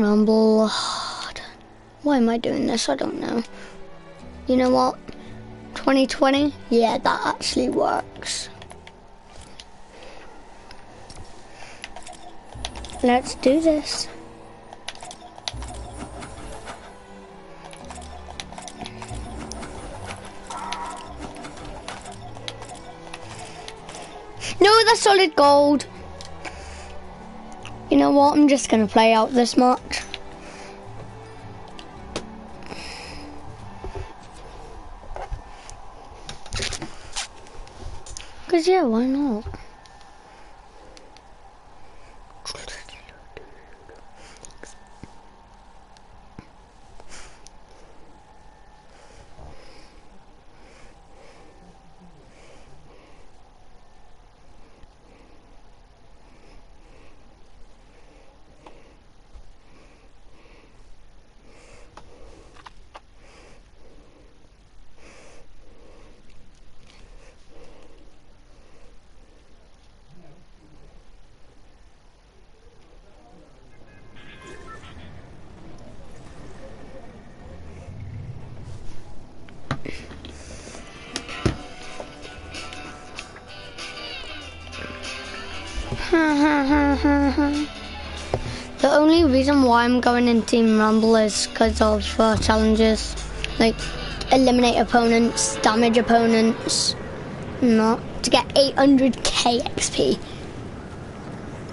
Rumble. Why am I doing this? I don't know. You know what? 2020? Yeah, that actually works. Let's do this. No, that's solid gold. You know what? I'm just gonna play out this much. Cause yeah, why not? The only reason why I'm going in Team Rumble is because of challenges, like eliminate opponents, damage opponents, not to get 800k XP.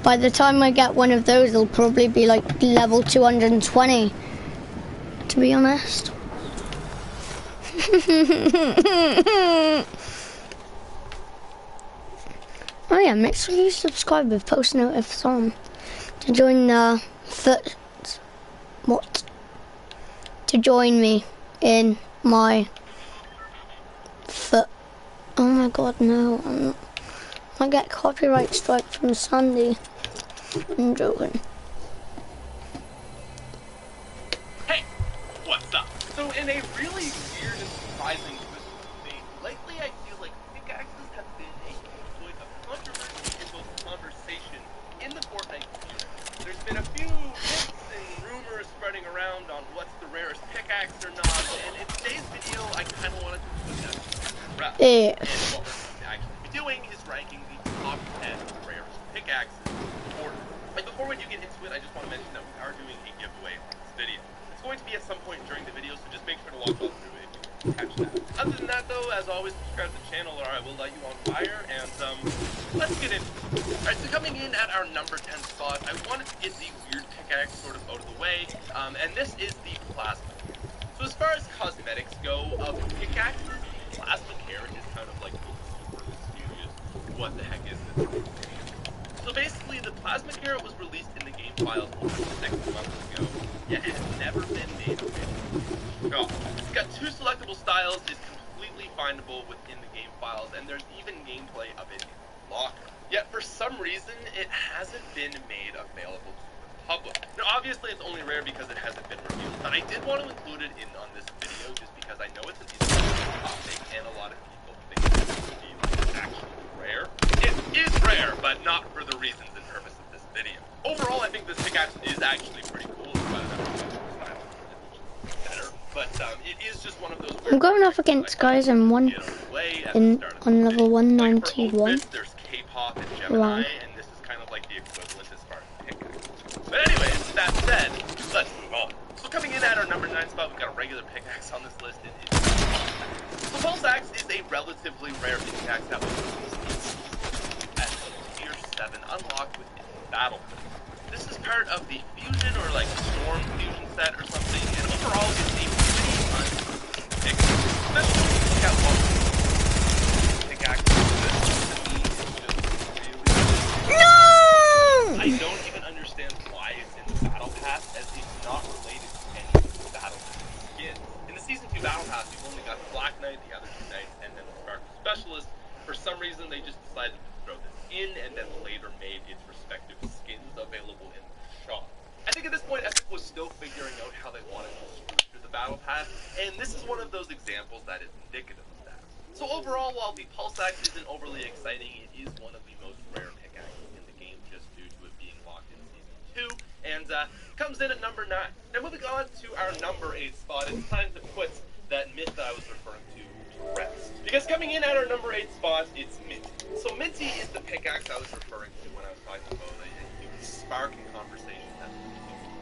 By the time I get one of those, it'll probably be like level 220, to be honest. Oh yeah, make sure you subscribe with post notifs on to join the to join me in my oh my god, no, I get copyright strike from Sandy. I'm joking. Hey, what's up? So in a really weird and surprising twist of fate, lately I feel like pickaxes have been a point of controversy in both conversation in the Fortnite community. There's been a few myths and rumors spreading around on what's the rarest pickaxe or not, and in today's video I kind of wanted to put that to rest. Yeah. And what we're going to actually be doing is ranking the top 10 rarest pickaxes in Fortnite. Like before we do get into it, I just want to mention that we are doing a giveaway on this video. It's going to be at some point during the video, so just make sure to watch all through it if you catch that. Other than that though, as always, subscribe to the channel or I will light you on fire, and let's get into it. Alright, so coming in at our number 10 spot, I wanted to get the weird pickaxe sort of out of the way, and this is the plasma. So as far as cosmetics go, of pickaxes, the plasma carrot is kind of like super mysterious. What the heck is this? So basically, the plasma carrot was released in the game files over 6 months ago, yet it has never been made available. No. It's got 2 selectable styles, is completely findable within the game files, and there's even gameplay of it in the locker. Yet for some reason, it hasn't been made available to the public. Now obviously it's only rare because it hasn't been revealed, but I did want to include it in on this video just because I know it's an interesting topic and a lot of people think it would be actually rare. It is rare, but not for the reasons and purpose of this video. Overall, I think this pickaxe is actually pretty cool. But it is just one of those. I'm going up against guys on level 191. There's K-pop and Gemini, and this is kind of like the equivalent as far as pickaxe. But anyways, that said, let's move on. So coming in at our number 9 spot, we've got a regular pickaxe on this list. The pulse axe is a relatively rare pickaxe that was released at tier 7, unlocked within the battle. This is part of the fusion or like storm fusion set or something, and overall it's a pretty uncool pickaxe. Especially when you look at what pickaxe No! I don't even understand why it's in the battle pass, as it's not related to any of the battle skins. In the season 2 battle pass, you've only got the Black Knight, the other 2 knights, and then the Sparkle Specialist. For some reason, they just decided to throw this in, and then later made its respective skins available in the shop. I think at this point, Epic was still figuring out how they wanted to structure the battle pass, and this is one of those examples that is indicative of that. So overall, while the pulse axe isn't overly exciting, it is one of the most rare pickaxes in the game just due to it being locked in season 2, and comes in at number 9. Now moving on to our number 8 spot, it's time to put that myth that I was referring to rest. Because coming in at our number 8 spot, it's Minty. So Minty is the pickaxe I was referring to when I was talking about a huge sparking conversation that was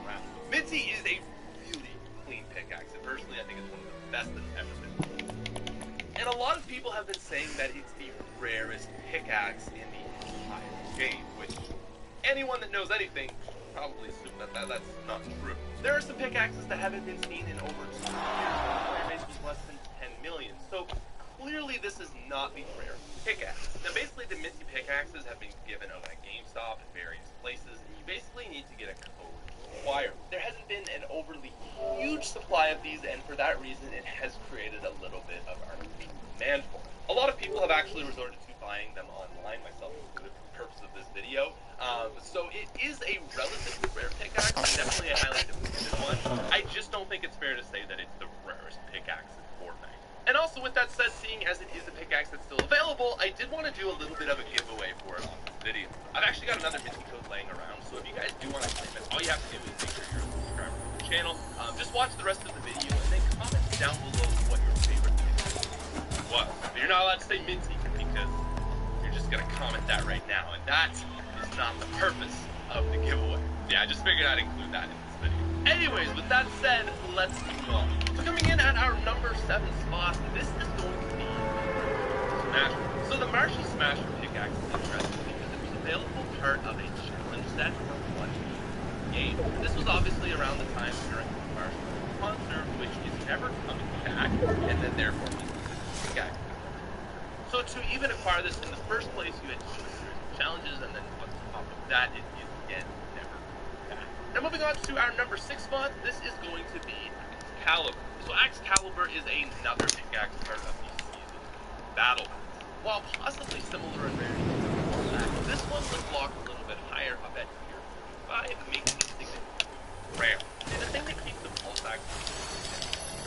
around. Minty is a really clean pickaxe, and personally I think it's one of the best that's ever been. And a lot of people have been saying that it's the rarest pickaxe in the entire game, which anyone that knows anything probably assume that that's not true. There are some pickaxes that haven't been seen in over 2 years, when the player base was less than 10 million, so clearly this is not the rare pickaxe. Now basically the Minty pickaxes have been given out at GameStop and various places, and you basically need to get a code acquired. There hasn't been an overly huge supply of these, and for that reason it has created a little bit of artificial demand for it. A lot of people have actually resorted to buying them online, myself included, for the purpose of this video. So it is a relatively rare pickaxe, and definitely a highly demanded one. I just don't think it's fair to say that it's the rarest pickaxe in Fortnite. And also with that said, seeing as it is a pickaxe that's still available, I did want to do a little bit of a giveaway for it on this video. I've actually got another Minty code laying around, so if you guys do want to claim it, all you have to do is make sure you're a subscriber to the channel. Just watch the rest of the video and then comment down below what your favorite pickaxe was. But you're not allowed to say Minty because you're just gonna comment that right now, and that is not the purpose of the giveaway. Yeah, I just figured I'd include that in this video. Anyways, with that said, let's move on. So coming in at our number 7 spot, this is going to be Smasher. So the Martial Smasher pickaxe is interesting because it was available part of a challenge set for one game. This was obviously around the time during the Martial concert, which is never coming back, and then therefore means the pickaxe. So to even acquire this in the first place, you had to do a series of challenges, and then on top of that, it is again never back. Now moving on to our number 6 spot, this is going to be Excalibur. So Excalibur is another pickaxe part of the season battle pass. While possibly similar in rarity to the Fortnite, this one was locked a little bit higher up at tier 5, making it significantly rare. And the thing that keeps the pulse axe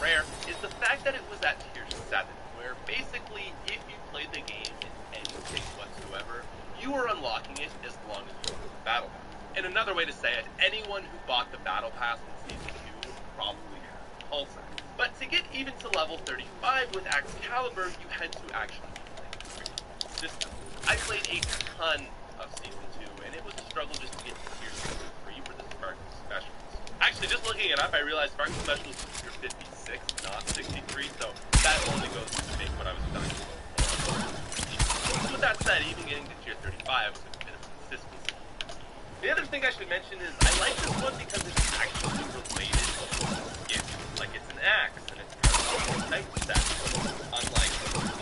rare is the fact that it was at tier 7, where basically if you played the game in any state whatsoever, you were unlocking it as long as you were in the battle pass. And another way to say it, anyone who bought the battle pass in season 2 probably had a pulse axe. But to get even to level 35 with Excalibur, you had to actually play the system. I played a ton of season 2, and it was a struggle just to get to tier 3 for the Sparking Specialist. Actually, just looking it up, I realized Sparking Specialist was tier 56, not 63, so that only goes to make what I was talking about. So with that said, even getting to tier 35 was a bit of consistency. The other thing I should mention is I like this one because it's actually related to skin. Like it's an axe, and it's kind of type set, unlike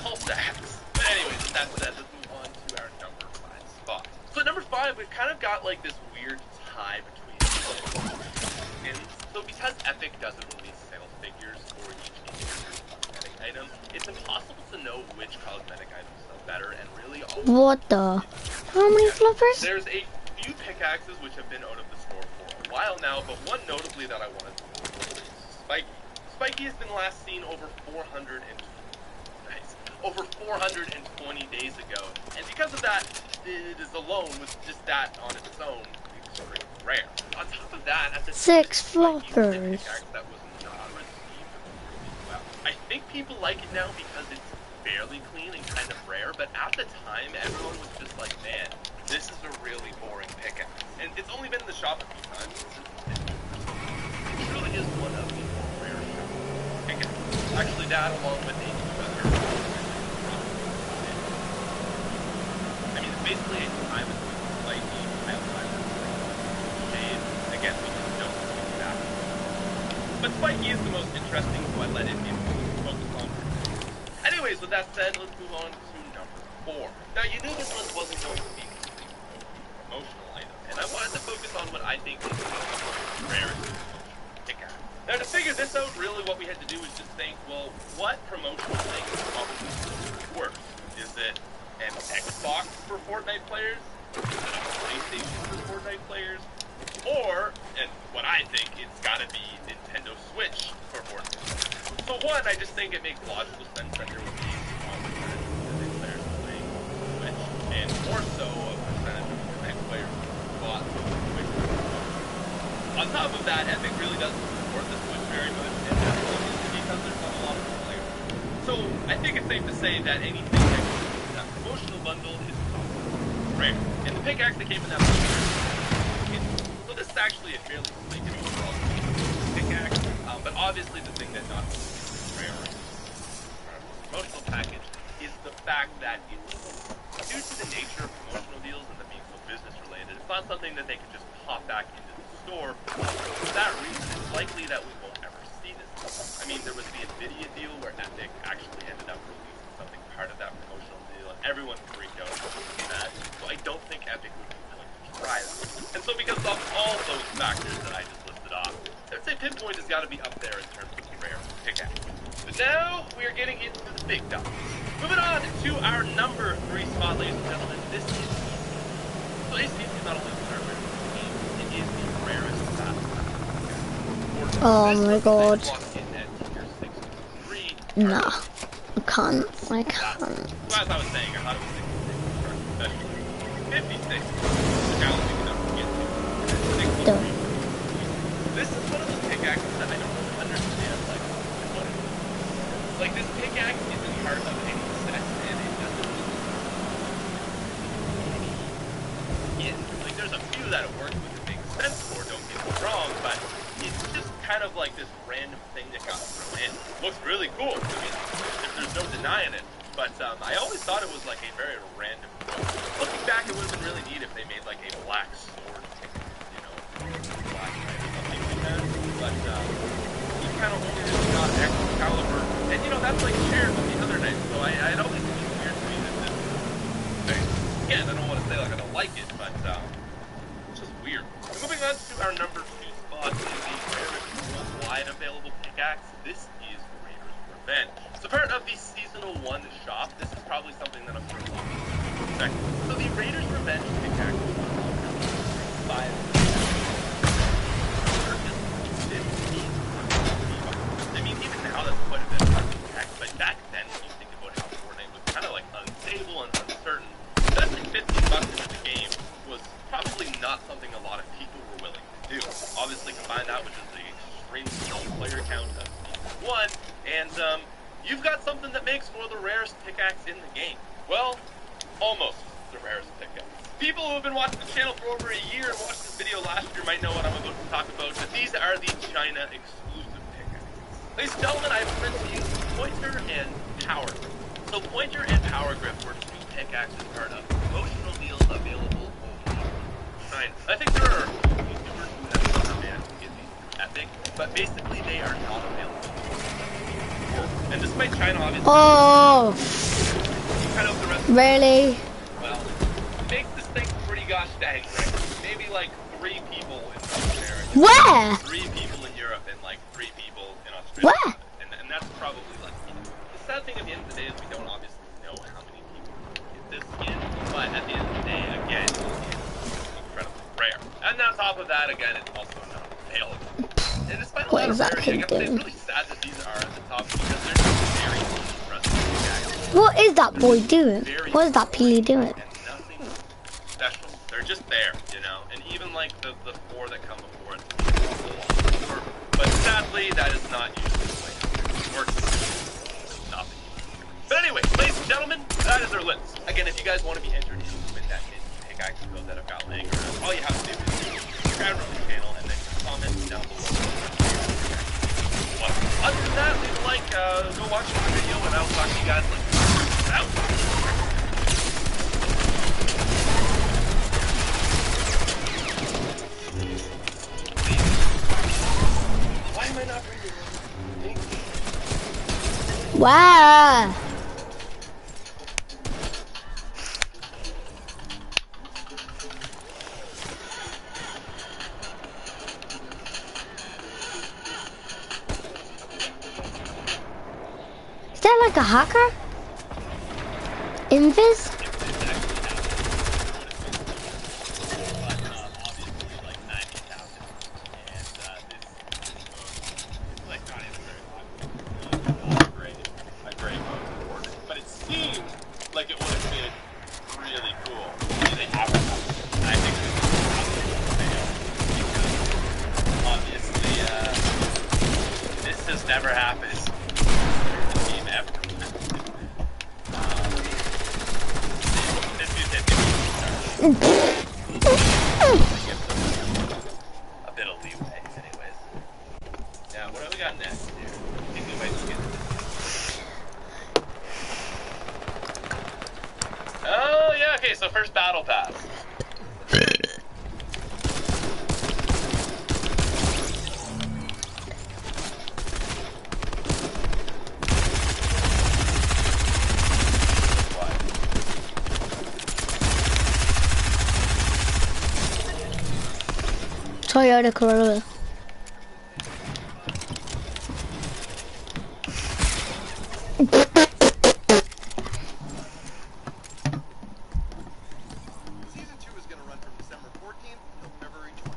pulse axe. But anyways, with that said, let's move on to our number 5 spot. So at number 5, we've kind of got like this weird tie between skins. So because Epic doesn't release sales figures for each individual cosmetic item, it's impossible to know which cosmetic items sell better, and really all. What the? How many flippers? There's a few pickaxes which have been out of the store for a while now, but one notably that I wanted to mention is Spiky. Spiky has been last seen over 420 days ago, and because of that, it is alone with just that on its own extremely rare. On top of that, at the 6 flippers. That was not received really well. I think people like it now because it's fairly clean and kind of rare, but at the time, everyone was just like, man, this is a really boring pickaxe. And it's only been in the shop a few times since it's been. It truly is one of the more rare pickaxes. Actually, that along with a other. I mean, it's basically a time between slightly outside of shade. Again, we just don't do that. But Spiky is the most interesting, so I let it in focus on. Anyways, with that said, let's move on to number 4. Now, you knew this list wasn't going to be promotional item, and I wanted to focus on what I think is the rarest pickaxe. Now to figure this out, really what we had to do was just think, well, what promotional thing is probably worse? Is it an Xbox for Fortnite players? Is it a PlayStation for Fortnite players? Or, and what I think, it's gotta be Nintendo Switch for Fortnite players. So one, I just think it makes logical sense that there would be a small percentage of players playing Switch, and more so a percentage of Fortnite players who bought Switch. On top of that, Epic really doesn't support this Switch very much, and that's because there's not a lot of players. So I think it's safe to say that anything that comes in that promotional bundle is rare. And the pickaxe that came in that bundle, so this is actually a fairly sleek and overall pickaxe, but obviously the thing that not rare promotional package is the fact that it's due to the nature of promotional deals and them being so business related. It's not something that they can just pop back into the store. For that reason, it's likely that we won't ever see this. I mean, there was the Nvidia deal where Epic actually ended up releasing something part of that promotional deal, and everyone freaked out about that. So I don't think Epic would be willing to try that. And so because of all those factors that I just listed off, I'd say Pinpoint has got to be up there in terms of rare pickaxe. But now we are getting into the big dog. Moving on to our number 3 spot, ladies and gentlemen. This is so AC is not only the rarest game, it is the rarest battle. Oh my god. Nah, I can't. I can't. Well, as I was saying, I thought it was 66, 56, the challenging enough to get to. 63. This is one of those pickaxes that I don't really understand, like, what it is. Like, this pickaxe isn't part of any set, and it doesn't really like, there's a few that it works with, it makes sense for, don't get me wrong, but it's just kind of like this random thing that got thrown in. Looks really cool. I mean, there's no denying it, but I always thought it was like a very random thing. Looking back, it would have been really neat if they made like a black sword ticket, you know, black knight or something like that. But you kind of only really got Excalibur, and you know that's like shared with the other knights. So it always seems weird to me that this thing. Again, I don't want to say like I don't like it, but it's just weird. So moving on to our number 2 spot, is the rarest worldwide available pickaxe. This is Raiders Revenge. So part of the Seasonal 1 shop, this is probably something that I'm sure a lot of people expect. So the Raiders Revenge pickaxe is I mean, even now that's quite a bit of a pickaxe, but back then when you think about how Fortnite was kind of like unstable and uncertain, investing $50 into the game was probably not something a lot of people were willing to do. Obviously combine that with the extremely low player count of Season 1, and you've got something that makes one of the rarest pickaxe in the game. Well, almost the rarest pickaxe. People who have been watching the channel for over a year and watched this video last year might know what I'm about to talk about, but these are the China exclusive pickaxes. Ladies and gentlemen, I present to you Pointer and Power Grip. So Pointer and Power Grip were 2 pickaxes part of promotional deals available over China. I think there are YouTubers who have other bands who get these through Epic, but basically they are not available. And despite China obviously... Oh! Kind of the rest really? Well, it makes this thing pretty gosh dang rare. Maybe like 3 people in South America. Where? 3 people in Europe and like 3 people in Australia. Where? And that's probably like... The sad thing at the end of the day is we don't obviously know how many people get this skin, but at the end of the day, again, it's incredibly rare. And on top of that, again, it's also not available. And despite a lot of rarity, I guess it's really sad that these are at the top because they're just very impressive. What is that boy doing? What is that Peely doing? And nothing special. They're just there, you know. And even like the 4 that come before it, but sadly, that is not usually the way it works. Nothing. But anyway, ladies and gentlemen, that is our list. Again, if you guys want to be entered in with that pickaxe code that I've got laying around, all you have to do is subscribe to the channel and then comment down below. Other than that, leave a like, go watch the video, and I'll talk to you guys later. Out. Why am I not reading? Wow. Is that like a hacker? Invis? never happens. Team ever. This dude's hit a bit of leeway, anyways. Now, what do we got next here? I think we might just get oh, yeah, okay, so first battle pass. Toyota Corolla. Season 2 is going to run from December 14th till February 20th.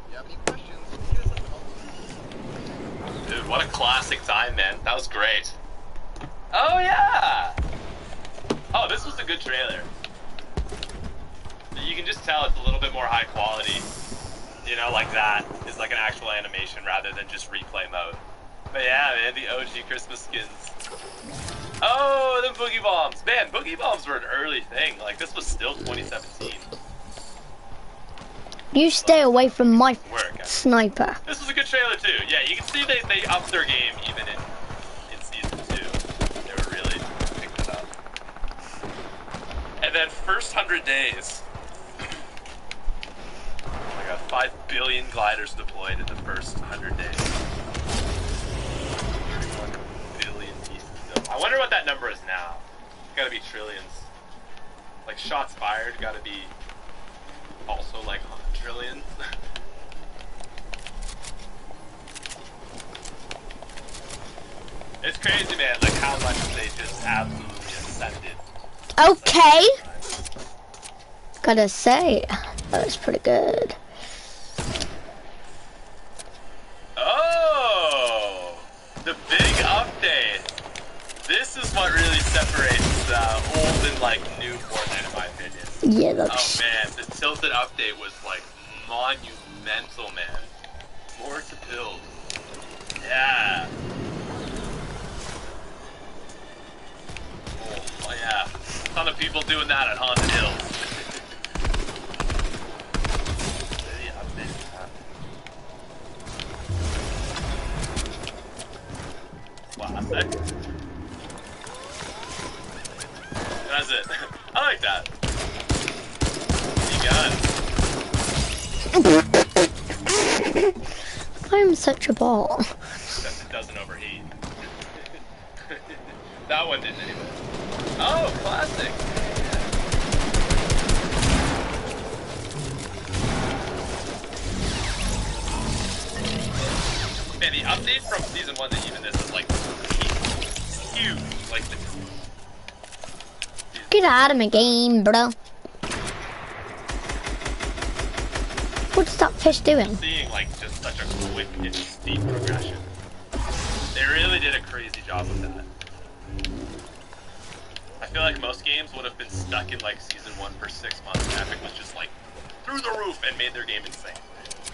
If you have any questions, hit us up. Dude, what a classic time, man. That was great. Oh, yeah! Oh, this was a good trailer. You can just tell it's a little bit more high quality. You know, like that is like an actual animation rather than just replay mode. But yeah, man, the OG Christmas skins. Oh, the Boogie Bombs. Man, Boogie Bombs were an early thing. Like, this was still 2017. You stay away from my sniper. This was a good trailer, too. Yeah, you can see they upped their game even in Season 2. They were really picking it up. And then first 100 days. I got 5 billion gliders deployed in the first 100 days. 31 billion pieces built. I wonder what that number is now. It's gotta be trillions. Like, shots fired gotta be also like trillions. It's crazy, man, like how much they just absolutely ascended. Okay. Gotta say, that was pretty good. Oh, the big update. This is what really separates old and like new Fortnite, in my opinion. Yeah, that's. Oh man, the tilted update was like monumental, man. More to build. Yeah. Oh yeah. A ton of people doing that at Haunted Hills. Classic. That's it. I like that. You gun. I'm such a ball. Except it doesn't overheat. That one didn't anyway. Oh, classic. Man, the update from Season 1 to even this is like huge. Like the Get out of my game, bro. What's that fish doing? seeing like just such a quick and steep progression. They really did a crazy job with that. I feel like most games would have been stuck in like Season 1 for 6 months. Epic was just like through the roof and made their game insane.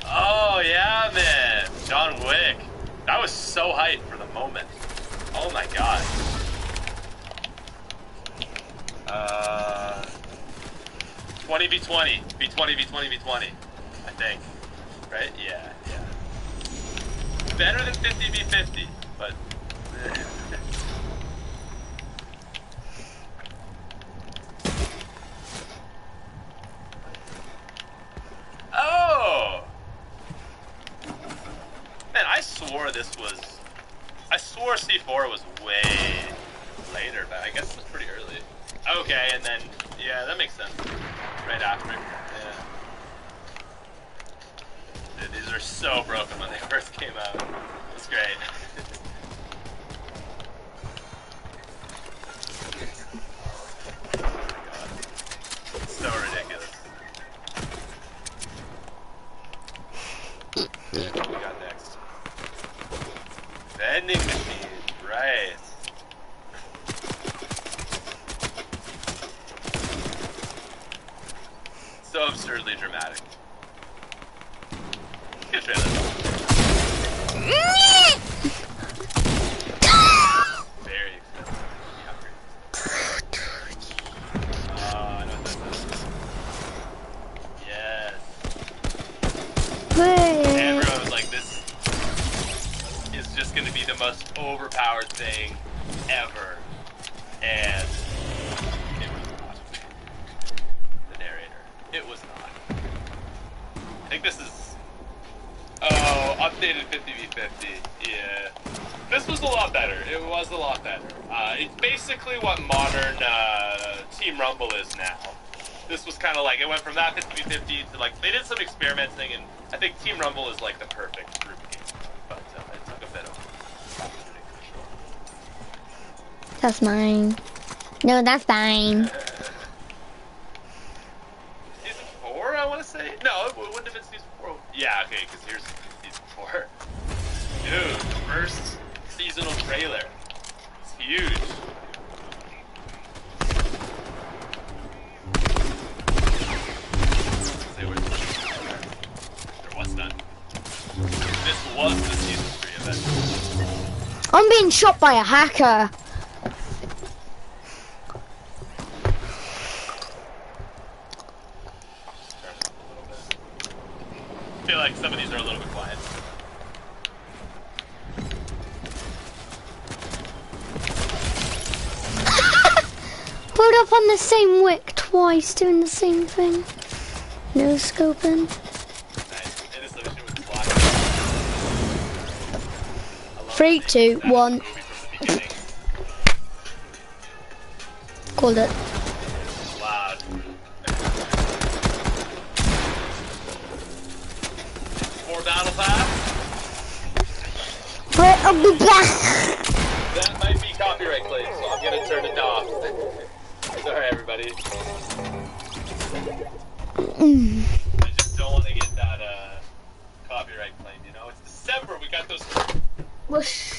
Oh yeah, man. John Wick. That was so hyped for the moment. Oh my god. 20v20. V20, V20, V20. I think. Right? Yeah, yeah. Better than 50v50, but... Oh! Man, I swore this was... I swore C4 was way later, but I guess it's pretty early. Okay, and then... Yeah, that makes sense. Right after. Yeah. Dude, these are so broken when they first came out. It's great. Oh my god. It's so ridiculous. What do we got next? Vending machine, right. So absurdly dramatic. Good trailer. just going to be the most overpowered thing ever. And it was not. The narrator. It was not. I think this is... Oh, updated 50v50. Yeah. This was a lot better. It was a lot better. It's basically what modern Team Rumble is now. This was kind of like, it went from that 50v50 to like, they did some experimenting, and I think Team Rumble is like the perfect group game. But it took a bit of opportunity for sure. That's mine. No, that's fine. Season 4, I want to say? No, it wouldn't have been Season 4. Yeah, okay, because here's Season 4. Dude, first seasonal trailer. It's huge. There was none. This was the Season 3 event. I'm being shot by a hacker. I feel like some of these are a little bit quiet. Pulled up on the same wick twice, doing the same thing. No scoping. Nice. And this little shit was blocked. 3, 2, 1. Called it. Loud. More battle pass. I'll be back. That might be copyright claim, so I'm gonna turn it off. Sorry, everybody. I just don't want to get that copyright claim. You know, it's December. We got those. Whoosh.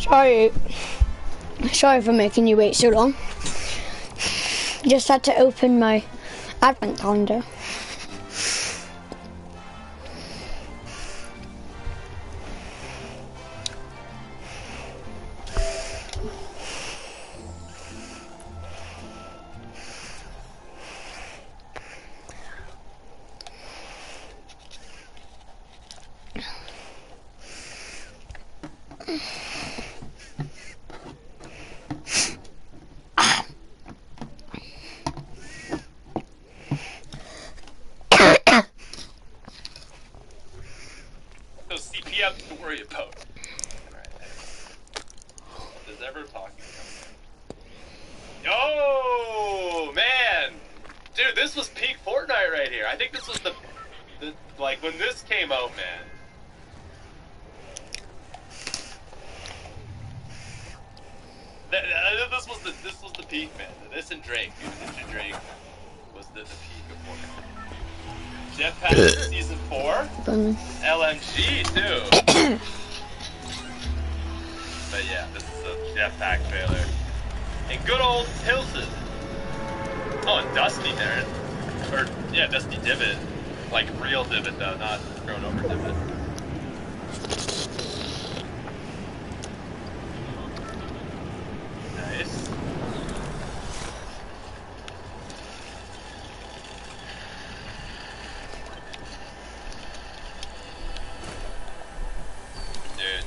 Sorry for making you wait so long. Just had to open my advent calendar. To worry about. Alright, if there's ever talking about. Oh man! Dude, this was peak Fortnite right here. I think this was the like when this came out, man. This was the peak, man. This and Drake, dude. This and Drake was the peak of Fortnite. Jetpack Season 4? LMG, too. But yeah, this is a jetpack trailer. And good old Tilted. Oh, and Dusty there. Or, yeah, Dusty Divot. Like real Divot, though, not thrown over Divot. Nice.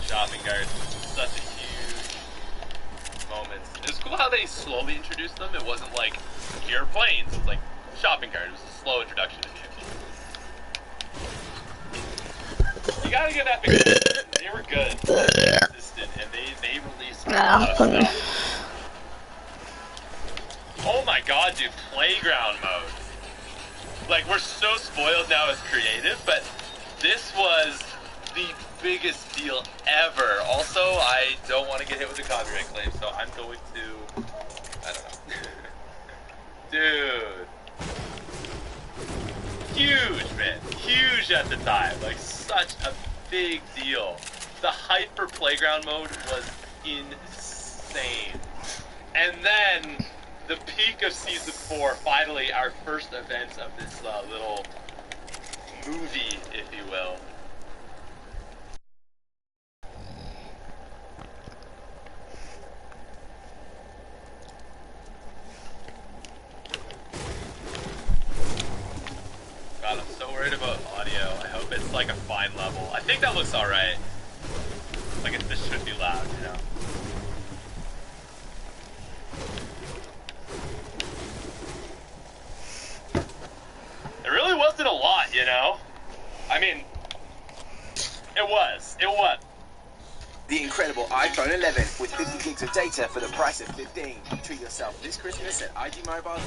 Shopping carts, such a huge moment. It was cool how they slowly introduced them. It wasn't like, here are planes. It's like, shopping cart. It was a slow introduction to vehicles. You gotta give Epic. They were good. They were consistent, and they released a lot of stuff. Oh my god, dude, playground mode. Like, we're so spoiled now as creative, but this was the biggest deal ever. Also, I don't want to get hit with a copyright claim, so I'm going to, I don't know. Dude. Huge, man. Huge at the time. Like, such a big deal. The hype for playground mode was insane. And then, the peak of Season 4, finally, our first event of this little movie, if you will. God, I'm so worried about audio. I hope it's like a fine level. I think that looks alright. Like, this should be loud, you know? It really wasn't a lot, you know? I mean, it was. The incredible iPhone 11 with 50 gigs of data for the price of 15. Treat yourself this Christmas at IG Mobile.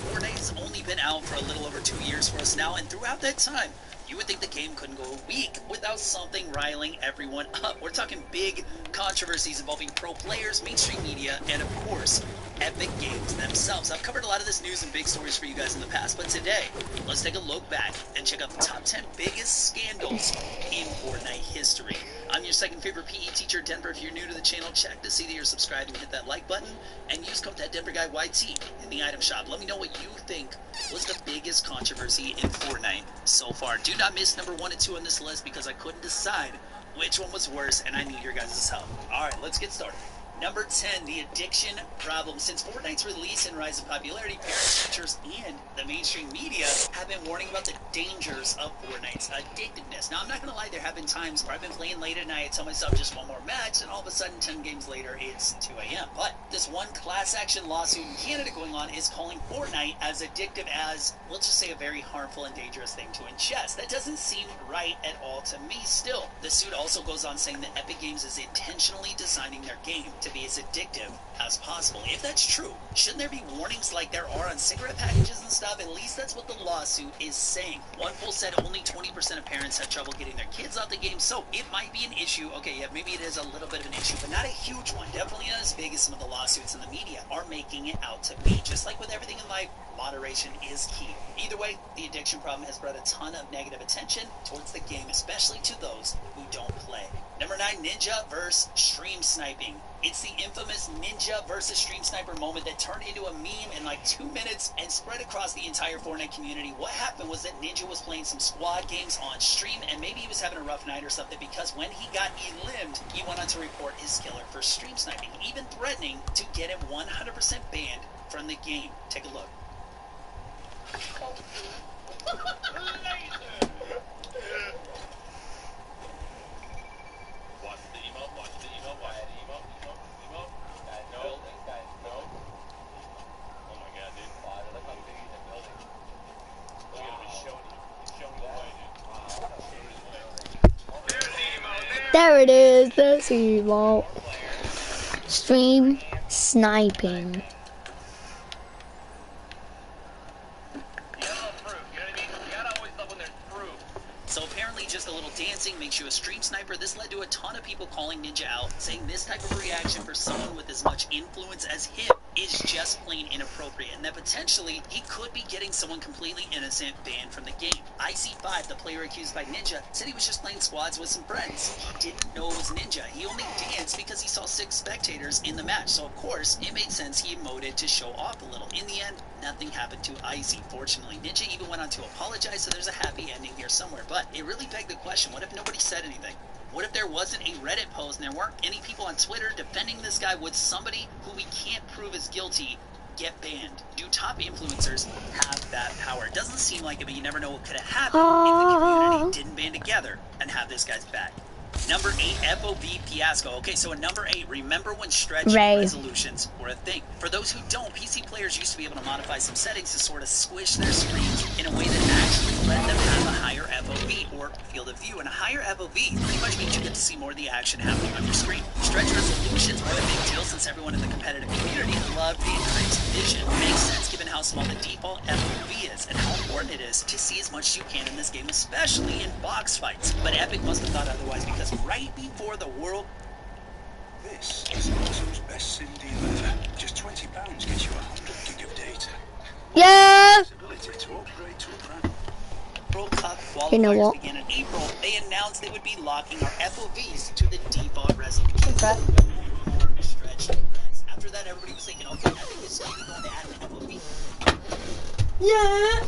Fortnite's only been out for a little over 2 years for us now, and throughout that time, you would think the game couldn't go a week without something riling everyone up. We're talking big controversies involving pro players, mainstream media, and of course, Epic Games themselves. I've covered a lot of this news and big stories for you guys in the past, but today, let's take a look back and check out the top 10 biggest scandals in Fortnite history. I'm your second favorite PE teacher, Denver. If you're new to the channel, check to see that you're subscribed and hit that like button, and use code ThatDenverGuyYT in the item shop. Let me know what you think was the biggest controversy in Fortnite so far. Do not miss number 1 and 2 on this list because I couldn't decide which one was worse, and I need your guys' help. Alright, let's get started. Number 10, the addiction problem. Since Fortnite's release and rise in popularity, parents, teachers, and the mainstream media have been warning about the dangers of Fortnite's addictiveness. Now, I'm not going to lie, there have been times where I've been playing late at night, I tell myself just one more match, and all of a sudden, 10 games later, it's 2 a.m. But this one class action lawsuit in Canada going on is calling Fortnite as addictive as, let's just say, a very harmful and dangerous thing to ingest. That doesn't seem right at all to me still. The suit also goes on saying that Epic Games is intentionally designing their game to to be as addictive as possible. If that's true, shouldn't there be warnings like there are on cigarette packages and stuff? At least that's what the lawsuit is saying. One poll said only 20% of parents have trouble getting their kids off the game, so it might be an issue. Okay, yeah, maybe it is a little bit of an issue, but not a huge one. Definitely not as big as some of the lawsuits in the media are making it out to be. Just like with everything in life, moderation is key. Either way, the addiction problem has brought a ton of negative attention towards the game, especially to those who don't play. Number 9, Ninja vs. Stream Sniping. It's the infamous Ninja versus Stream Sniper moment that turned into a meme in like 2 minutes and spread across the entire Fortnite community. What happened was that Ninja was playing some squad games on stream, and maybe he was having a rough night or something, because when he got eliminated, he went on to report his killer for stream sniping, even threatening to get him 100% banned from the game. Take a look. There it is, there's evil. Stream sniping. So apparently just a little dancing makes you a stream sniper. This led to a ton of people calling Ninja out, saying this type of reaction for someone with as much influence as him is just plain inappropriate, and that potentially he could be getting someone completely innocent banned from the game. IC5, the player accused by Ninja, said he was just playing squads with some friends. He didn't know it was Ninja. He only danced because he saw 6 spectators in the match, so of course it made sense he emoted to show off a little. In the end, nothing happened to IC, fortunately. Ninja even went on to apologize, so there's a happy ending here somewhere. But it really begged the question, what if nobody said anything? What if there wasn't a Reddit post and there weren't any people on Twitter defending this guy? Would somebody who we can't prove is guilty get banned? Do top influencers have that power? It doesn't seem like it, but you never know what could have happened if the community didn't band together and have this guy's back. Number 8, FOB fiasco. Okay, so at number 8, remember when stretch resolutions were a thing? For those who don't, PC players used to be able to modify some settings to sort of squish their screens in a way that actually let them have a higher FOV, or field of view. And a higher FOV pretty much means you get to see more of the action happening on your screen. Stretch resolutions were a big deal since everyone in the competitive community loved the increased vision. It makes sense given how small the default FOV is and how important it is to see as much as you can in this game, especially in box fights. But Epic must have thought otherwise, because right before the world... This is Amazon's best SIM deal ever. Just £20 gets you 100 gig of data. Yeah! Ability to upgrade to a brand. World Cup qualifiers You know what? began in April. They announced they would be locking our FOVs to the default resolution. Stretch. After that, everybody was thinking, okay, I think this is going to add an FOV. Yeah!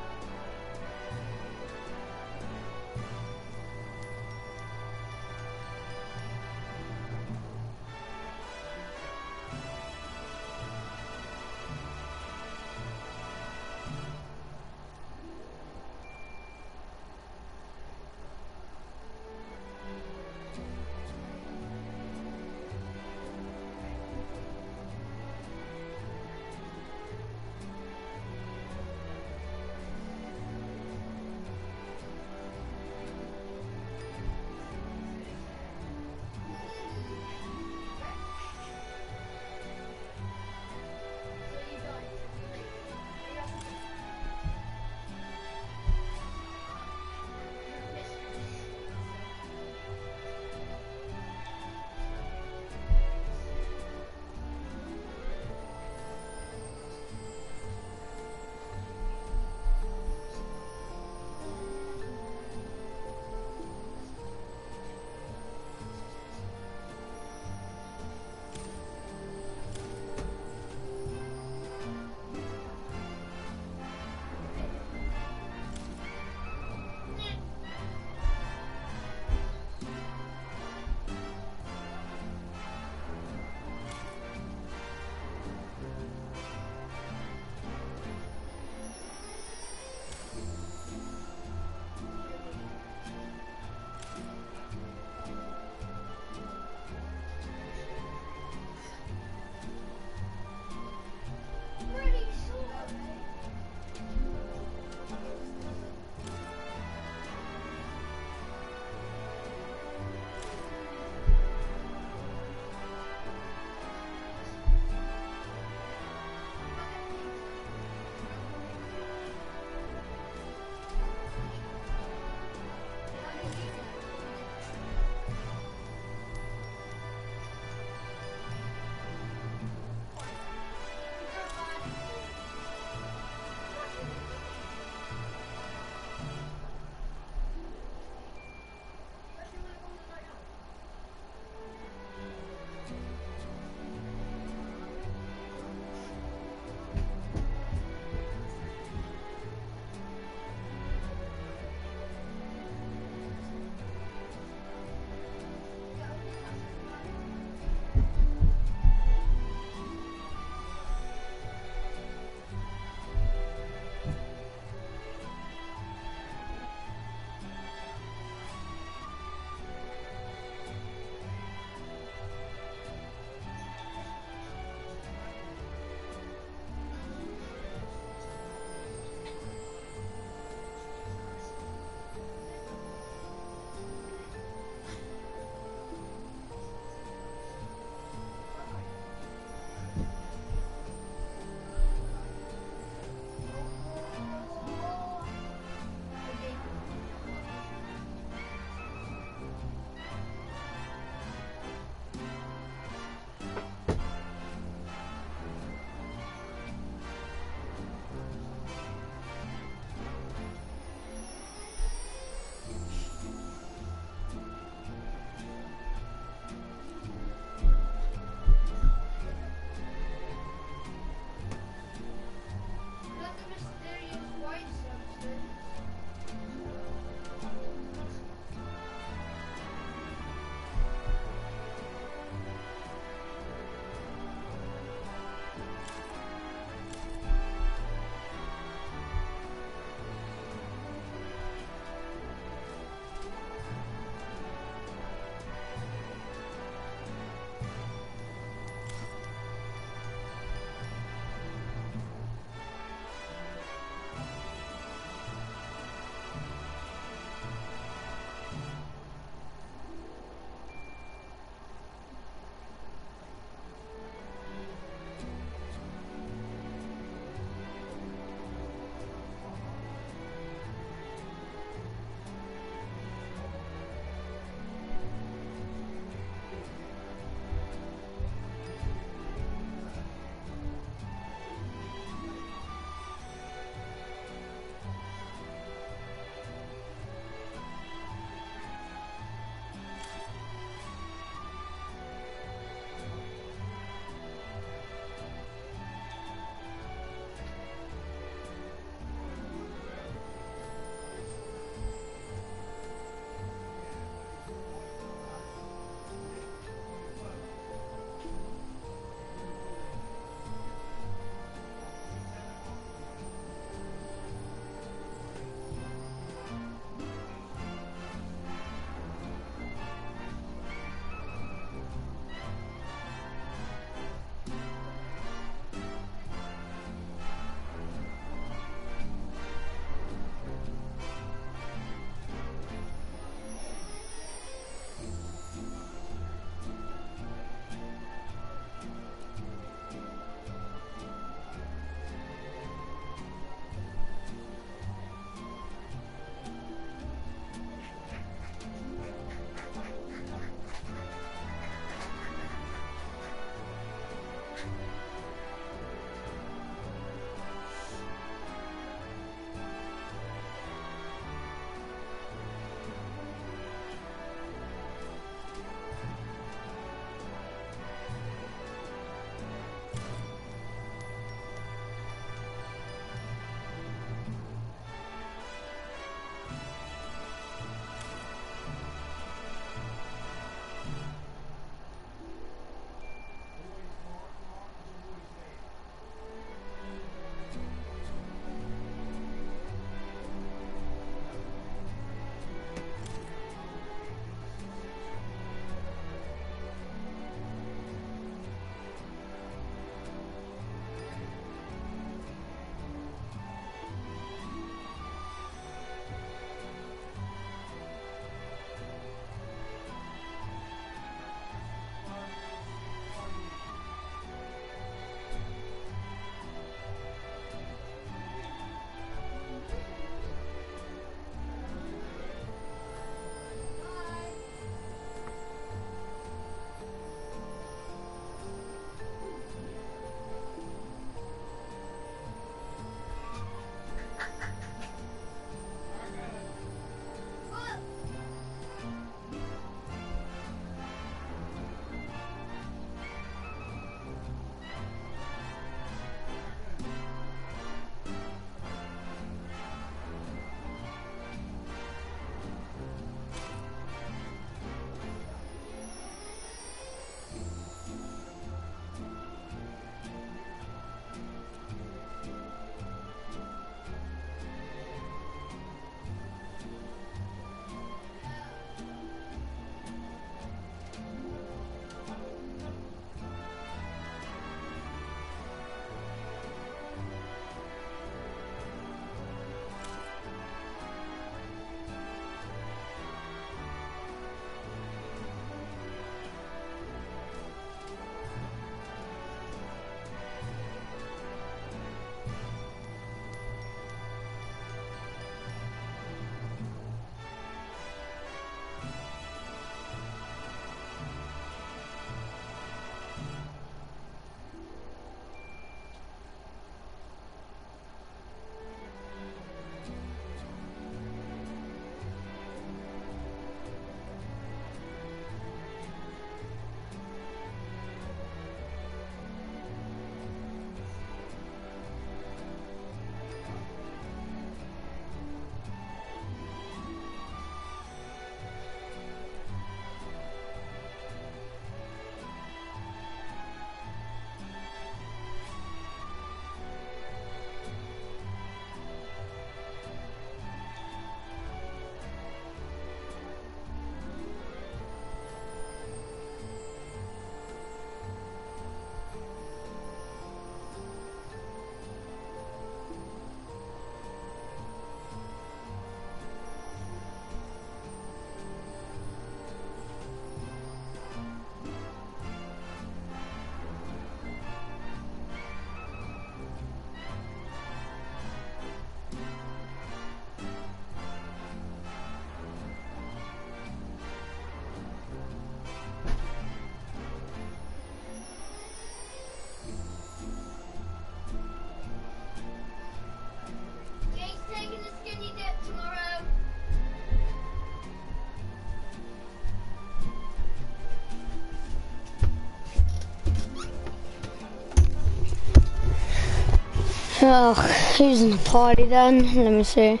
Oh, who's in the party then? Let me see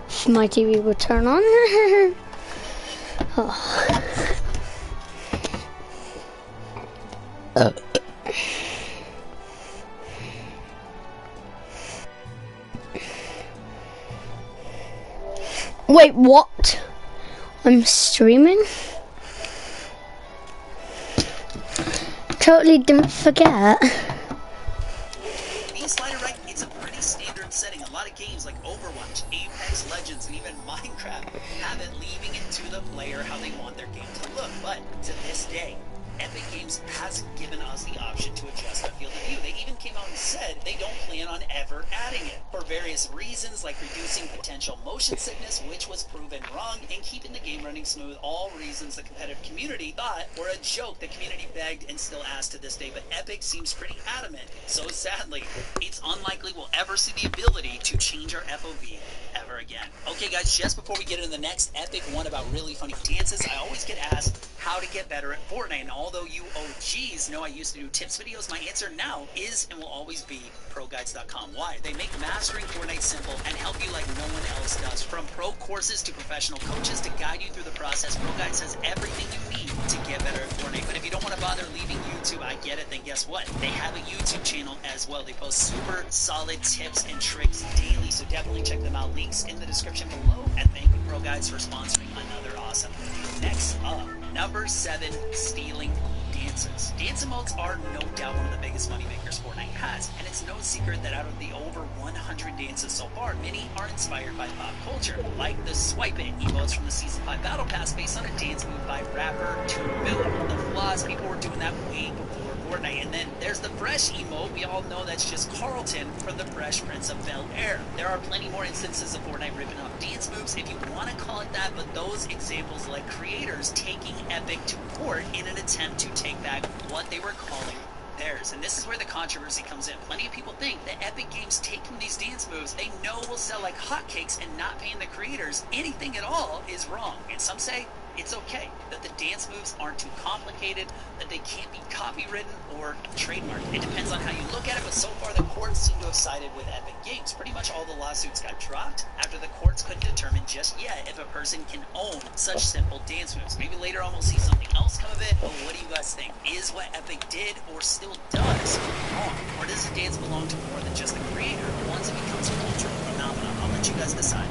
if my TV will turn on. Oh. Wait, what? I'm streaming? Totally didn't forget. Being slider right, it's a pretty standard setting. A lot of games like Overwatch, Apex Legends, and even Minecraft have it leaving it to the player how they want their game to look. But to this day, Epic Games hasn't given us the option to adjust our field of view. They even came out and said they don't plan on ever adding it for various reasons, like reducing potential motion sickness, which was proven wrong, and keeping the game running smooth, all reasons the competitive community thought were a joke. The community begged and still asks to this day, but Epic seems pretty adamant. So sadly, it's unlikely we'll ever see the ability to change our FOV ever again. Okay guys, just before we get into the next epic one about really funny dances, I always get asked how to get better at Fortnite, and although you OGs know I used to do tips videos, my answer now is and will always be ProGuides.com. Why? They make mastering Fortnite simple and help you like no one else does. From pro courses to professional coaches to guide you through the process, ProGuides has everything you need to get better at Fortnite. But if you don't want to bother leaving YouTube, I get it, then guess what? They have a YouTube channel as well. They post super solid tips and tricks daily, so definitely check them out. Links in the description below. And thank you, ProGuides, for sponsoring another awesome video. Next up, number 7, stealing dances. Dance emotes are no doubt one of the biggest moneymakers Fortnite has, and it's no secret that out of the over 100 dances so far, many are inspired by pop culture, like the Swipe It emotes from the Season 5 Battle Pass based on a dance move by rapper 2 Million. The flaws, people were doing that way before Fortnite. And then there's the Fresh emote. We all know that's just Carlton from the Fresh Prince of Bel-Air. There are plenty more instances of Fortnite ripping off dance moves, if you want to call it that, but those examples like creators taking Epic to court in an attempt to take back what they were calling theirs. And this is where the controversy comes in. Plenty of people think that Epic Games taking these dance moves they know will sell like hotcakes and not paying the creators anything at all is wrong. And some say it's okay, that the dance moves aren't too complicated, that they can't be copywritten or trademarked. It depends on how you look at it, but so far the courts seem to have sided with Epic Games. Pretty much all the lawsuits got dropped after the courts couldn't determine just yet if a person can own such simple dance moves. Maybe later on we'll see something else come of it, but what do you guys think? Is what Epic did or still does wrong? Or does the dance belong to more than just the creator? Once it becomes a cultural phenomenon, I'll let you guys decide.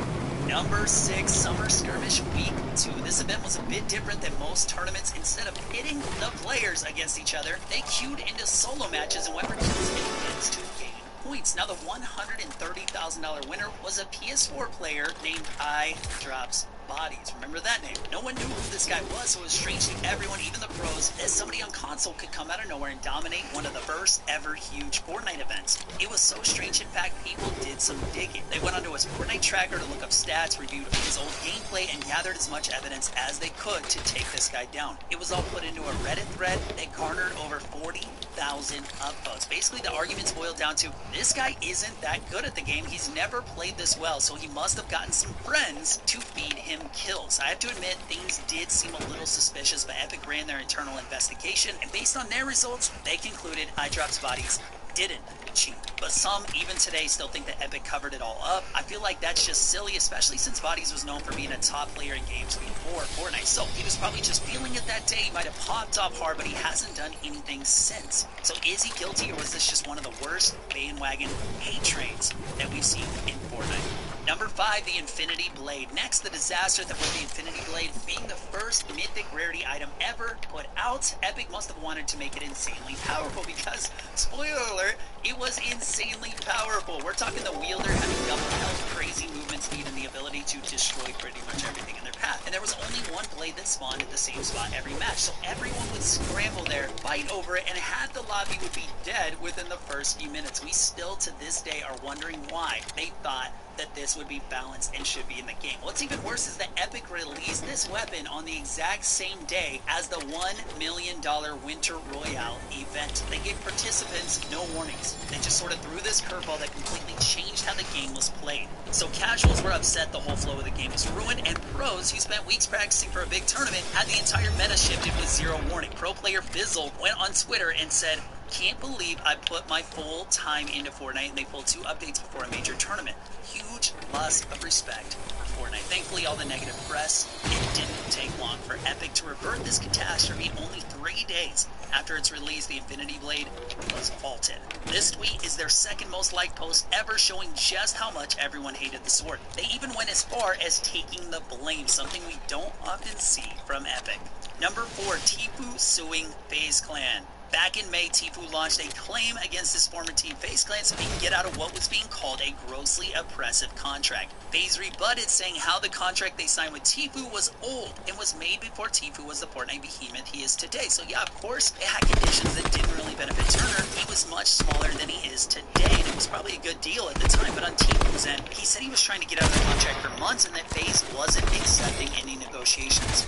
Number 6, Summer Skirmish Week 2. This event was a bit different than most tournaments. Instead of pitting the players against each other, they queued into solo matches and went for kills and wins to gain points. Now the $130,000 winner was a PS4 player named iDrops Bodies. Remember that name? No one knew who this guy was, so it was strange to everyone, even the pros, that somebody on console could come out of nowhere and dominate one of the first ever huge Fortnite events. It was so strange, in fact, people did some digging. They went onto his Fortnite tracker to look up stats, reviewed his old gameplay, and gathered as much evidence as they could to take this guy down. It was all put into a Reddit thread that garnered over 40,000 upvotes. Basically, the arguments boiled down to, this guy isn't that good at the game, he's never played this well, so he must have gotten some friends to feed him kills. I have to admit, things did seem a little suspicious, but Epic ran their internal investigation, and based on their results, they concluded iDrops Bodies didn't cheat. But some, even today, still think that Epic covered it all up. I feel like that's just silly, especially since Bodies was known for being a top player in games before Fortnite. So he was probably just feeling it that day. He might have popped off hard, but he hasn't done anything since. So is he guilty, or was this just one of the worst bandwagon hate trains that we've seen in Fortnite? Number 5, the Infinity Blade. Next, the disaster that was the Infinity Blade being the first mythic rarity item ever put out. Epic must have wanted to make it insanely powerful because, spoiler alert, it was insanely powerful. We're talking the wielder having double health, crazy movement speed, and the ability to destroy pretty much everything in their path. And there was only one blade that spawned at the same spot every match, so everyone would scramble there, fight over it, and half the lobby would be dead within the first few minutes. We still, to this day, are wondering why they thought that this would be balanced and should be in the game. What's even worse is that Epic released this weapon on the exact same day as the $1 million Winter Royale event. They gave participants no warnings. They just sort of threw this curveball that completely changed how the game was played. So casuals were upset the whole flow of the game was ruined, and pros who spent weeks practicing for a big tournament had the entire meta shifted with zero warning. Pro player Bizzle went on Twitter and said, Can't believe I put my full time into Fortnite and they pulled 2 updates before a major tournament. Huge loss of respect for Fortnite. Thankfully, all the negative press, it didn't take long for Epic to revert this catastrophe. Only 3 days after its release, the Infinity Blade was faulted. This tweet is their second most liked post ever, showing just how much everyone hated the sword. They even went as far as taking the blame, something we don't often see from Epic. Number 4, Tfue suing FaZe Clan. Back in May, Tfue launched a claim against his former team FaZe Clan so he can get out of what was being called a grossly oppressive contract. FaZe rebutted, saying how the contract they signed with Tfue was old and was made before Tfue was the Fortnite behemoth he is today. So yeah, of course, it had conditions that didn't really benefit Turner. He was much smaller than he is today, and it was probably a good deal at the time. But on Tfue's end, he said he was trying to get out of the contract for months and that FaZe wasn't accepting any negotiations.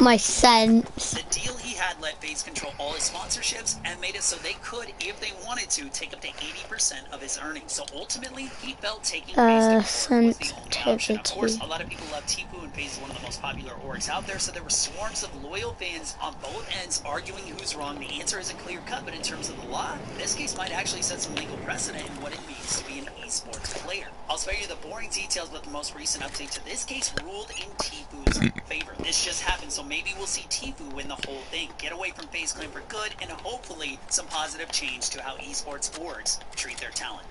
My sense. The deal he had let FaZe control all his sponsorships and made it so they could, if they wanted to, take up to 80% of his earnings. So ultimately, he felt taking FaZe to court was the only option. Of course, a lot of people love Tfue, and FaZe is one of the most popular orgs out there, so there were swarms of loyal fans on both ends arguing who's wrong. The answer isn't clear-cut, but in terms of the law, this case might actually set some legal precedent in what it means to be an esports player. I'll spare you the boring details, but the most recent update to this case ruled in Tfue's favor. This just happened, so maybe we'll see Tfue win the whole thing, get away from FaZe Clan for good, and hopefully some positive change to how esports orgs treat their talent.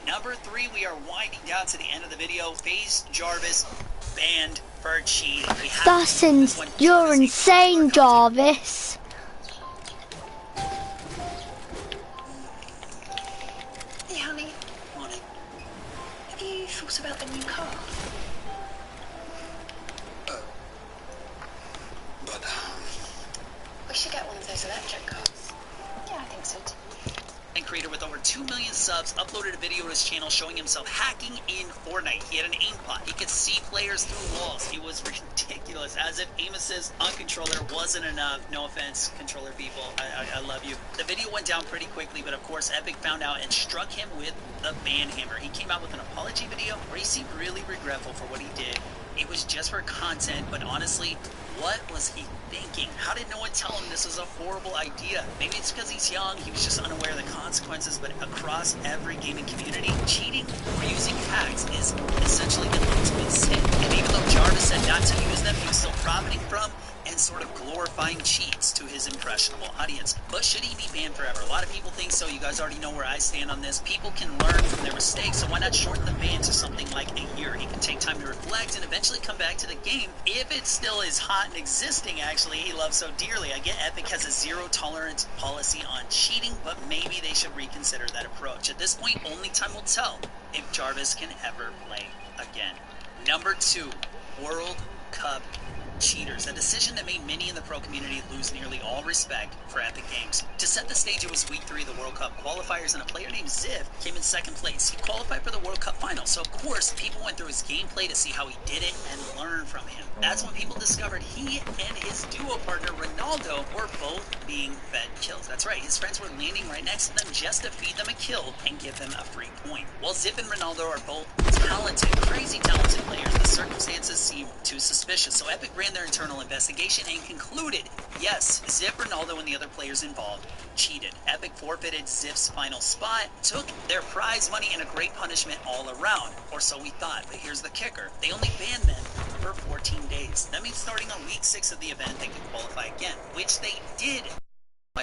Number 3, we are winding down to the end of the video. FaZe Jarvis banned for cheating. You're insane, Jarvis. Hey, honey. Morning. Have you thought about the new car? We should get one of those electric cars. Yeah, I think so too. And creator with over 2 million subs uploaded a video to his channel showing himself hacking in Fortnite. He had an aim pot. He could see players through walls. It was ridiculous, as if aim assist on controller wasn't enough. No offense, controller people. I love you. The video went down pretty quickly, but of course Epic found out and struck him with the ban hammer. He came out with an apology video where he seemed really regretful for what he did. It was just for content, but honestly, what was he thinking? How did no one tell him this was a horrible idea? Maybe it's because he's young, he was just unaware of the consequences, but across every gaming community, cheating or using hacks is essentially the ultimate sin. And even though Jarvis said not to use them, he was still profiting from and sort of glorifying cheats to his impressionable audience. But should he be banned forever? A lot of people think so. You guys already know where I stand on this. People can learn from their mistakes, so why not shorten the ban to something like a year? He can take time to reflect and eventually come back to the game if it still is hot and existing. Actually, he loves so dearly. I get Epic has a zero tolerance policy on cheating, but maybe they should reconsider that approach. At this point, only time will tell if Jarvis can ever play again. Number 2, World Cup cheaters, a decision that made many in the pro community lose nearly all respect for Epic Games. To set the stage, it was week 3 of the World Cup qualifiers, and a player named Ziv came in 2nd place. He qualified for the World Cup final, so of course people went through his gameplay to see how he did it and learn from him. That's when people discovered he and his duo partner Ronaldo were both being fed kills. That's right, his friends were landing right next to them just to feed them a kill and give them a free point. While Ziv and Ronaldo are both talented, crazy talented players, the circumstances seemed too suspicious, so Epic ran their internal investigation and concluded, yes, Ziv, Ronaldo, and the other players involved cheated. Epic forfeited Ziv's final spot, took their prize money, and a great punishment all around. Or so we thought, but here's the kicker. They only banned them for 14 days. That means starting on week 6 of the event, they could qualify again, which they did.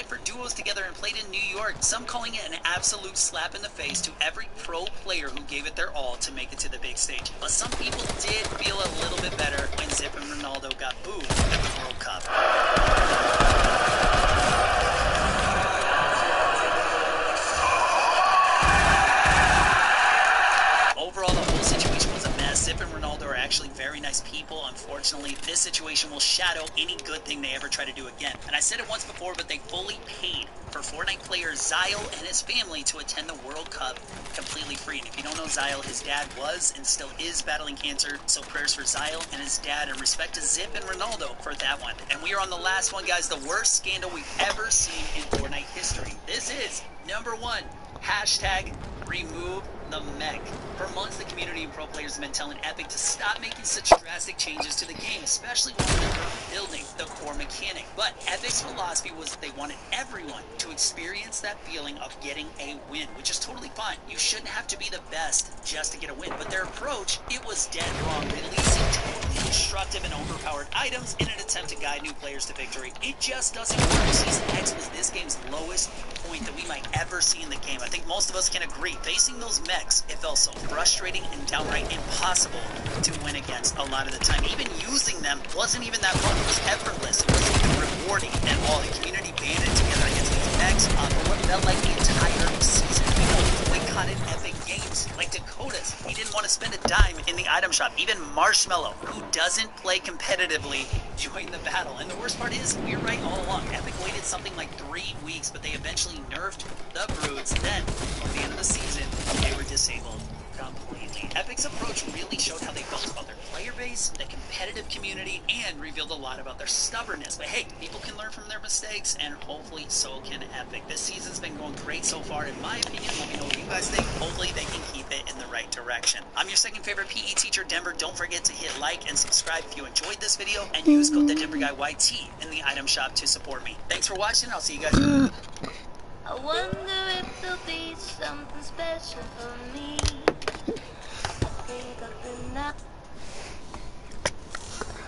For duos together and played in New York, some calling it an absolute slap in the face to every pro player who gave it their all to make it to the big stage. But some people did feel a little bit better when Zip and Ronaldo got booed at the World Cup. Overall, the whole situation was a mess. Zip and Ronaldo are actually very nice people. Unfortunately, this situation will shadow any good thing they ever try to do again. And I said it once before, but they fully paid for Fortnite player Zyle and his family to attend the World Cup completely free. And if you don't know Zyle, his dad was and still is battling cancer, so prayers for Zyle and his dad, and respect to Zip and Ronaldo for that one. And we are on the last one, guys, the worst scandal we've ever seen in Fortnite history. This is number 1, hashtag remove the mech. For months, the community and pro players have been telling Epic to stop making such drastic changes to the game, especially when they're building the core mechanic. But Epic's philosophy was that they wanted everyone to experience that feeling of getting a win, which is totally fine. You shouldn't have to be the best just to get a win. But their approach, it was dead wrong, releasing totally destructive and overpowered items in an attempt to guide new players to victory. It just doesn't work. Season X was this game's lowest point that we might ever see in the game. I think most of us can agree. Facing those mechs, it felt so frustrating and downright impossible to win against a lot of the time. Even using them wasn't even that fun. It was effortless. It wasn't even rewarding at all. The community banded together against these mechs for what felt like the entire season. People boycotted Epic Games, like Dakota's. He didn't want to spend a dime in the item shop. Even Marshmallow, who doesn't play competitively, joined the battle. And the worst part is, we were right all along. Epic waited something like 3 weeks, but they eventually nerfed the broods. Then, at the end of the season, they were disabled completely. Epic's approach really showed how they felt about their player base, the competitive community, and revealed a lot about their stubbornness. But hey, people can learn from their mistakes, and hopefully so can Epic. This season's been going great so far, in my opinion. Let me know what you guys think. Hopefully they can keep it in the right direction. I'm your second favorite PE teacher, Denver. Don't forget to hit like and subscribe if you enjoyed this video, and use code TheDenverGuyYT in the item shop to support me. Thanks for watching. I'll see you guys. I wonder if there'll be something special for me. I think I've been out.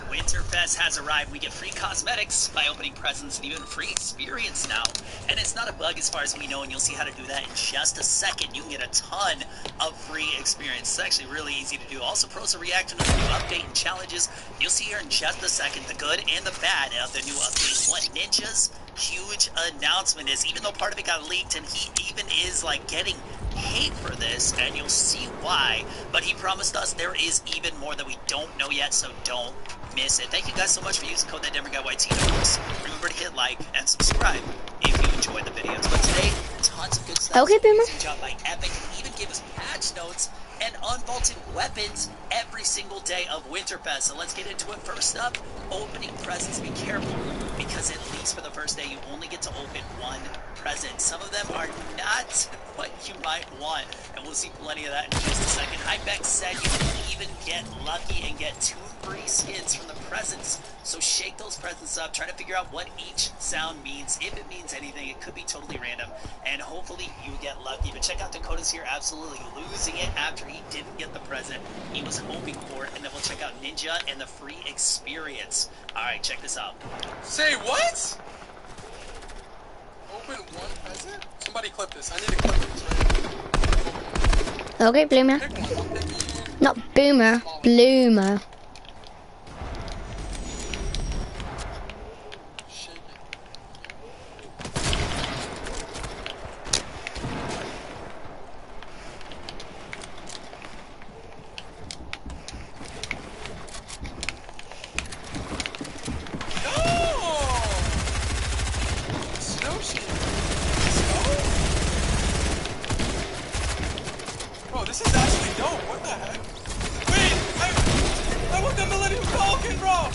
Winterfest has arrived. We get free cosmetics by opening presents and even free experience now. And it's not a bug as far as we know, and you'll see how to do that in just a second. You can get a ton of free experience. It's actually really easy to do. Also, pros are reacting to the new update and challenges. You'll see here in just a second the good and the bad of the new update. What Ninja's huge announcement is, even though part of it got leaked, and he even is like getting hate for this, and you'll see why, but he promised us there is even more that we don't know yet, so don't miss it. Thank you guys so much for using code TheDenverGuyYT. Of course, remember to hit like and subscribe if you enjoyed the videos. But today, tons of good stuff. Okay, Boomer. Amazing job by Epic, and even gave us patch notes and unvaulted weapons every single day of Winterfest. So let's get into it. First up, opening presents. Be careful, because at least for the first day, you only get to open one present. Some of them are not what you might want, and we'll see plenty of that in just a second. Ibex said you can even get lucky and get 2 free skins from the presents. So shake those presents up, try to figure out what each sound means. If it means anything, it could be totally random, and hopefully you get lucky. But check out Dakota's here, absolutely losing it after he didn't get the present he was hoping for. And then we'll check out Ninja and the free experience. Alright, check this out. Say what? Open one present? Somebody clip this. I need to clip this right now. Okay, Bloomer. Pick one. Not Boomer, Bloomer. Shake it. Bro, this is actually dope. What the heck? Wait, I want the Millennium Falcon, bro.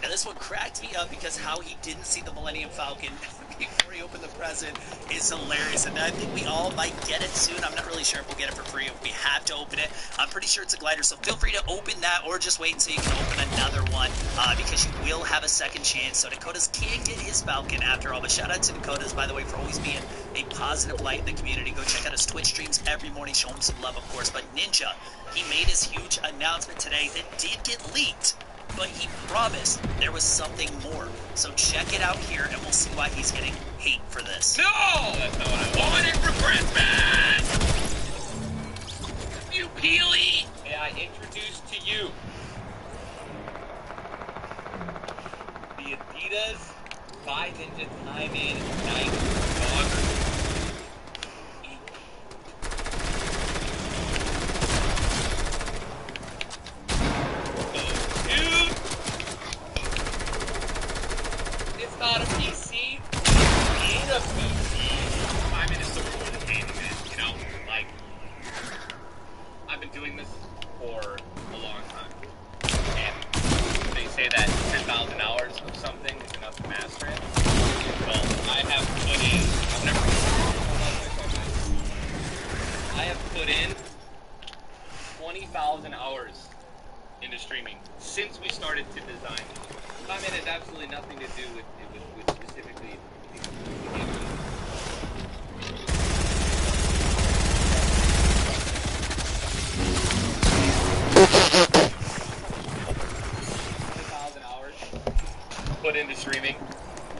Now this one cracked me up because how he didn't see the Millennium Falcon before he opened the present is hilarious, and I think we all might get it soon. I'm not really sure if we'll get it for free, if we have to open it. I'm pretty sure it's a glider, so feel free to open that, or just wait until you can open another one, because you will have a second chance. So Dakota's can get his Falcon after all, but shout out to Dakota's, by the way, for always being a positive light in the community. Go check out his Twitch streams every morning, show him some love, of course. But Ninja, he made his huge announcement today that did get leaked, but he promised there was something more. So check it out here, and we'll see why he's getting hate for this. No! That's not what I wanted for Christmas! You Peely! May I introduce to you the Adidas 5 Ninja Time-In Night Jogger. It's not a PC. It ain't a PC. Time-In is so cool with gaming, man. You know, like, I've been doing this for a long time. And they say that 10,000 hours of something is enough to master it. Well, I have put in nothing to do with specifically the game. Hours put into streaming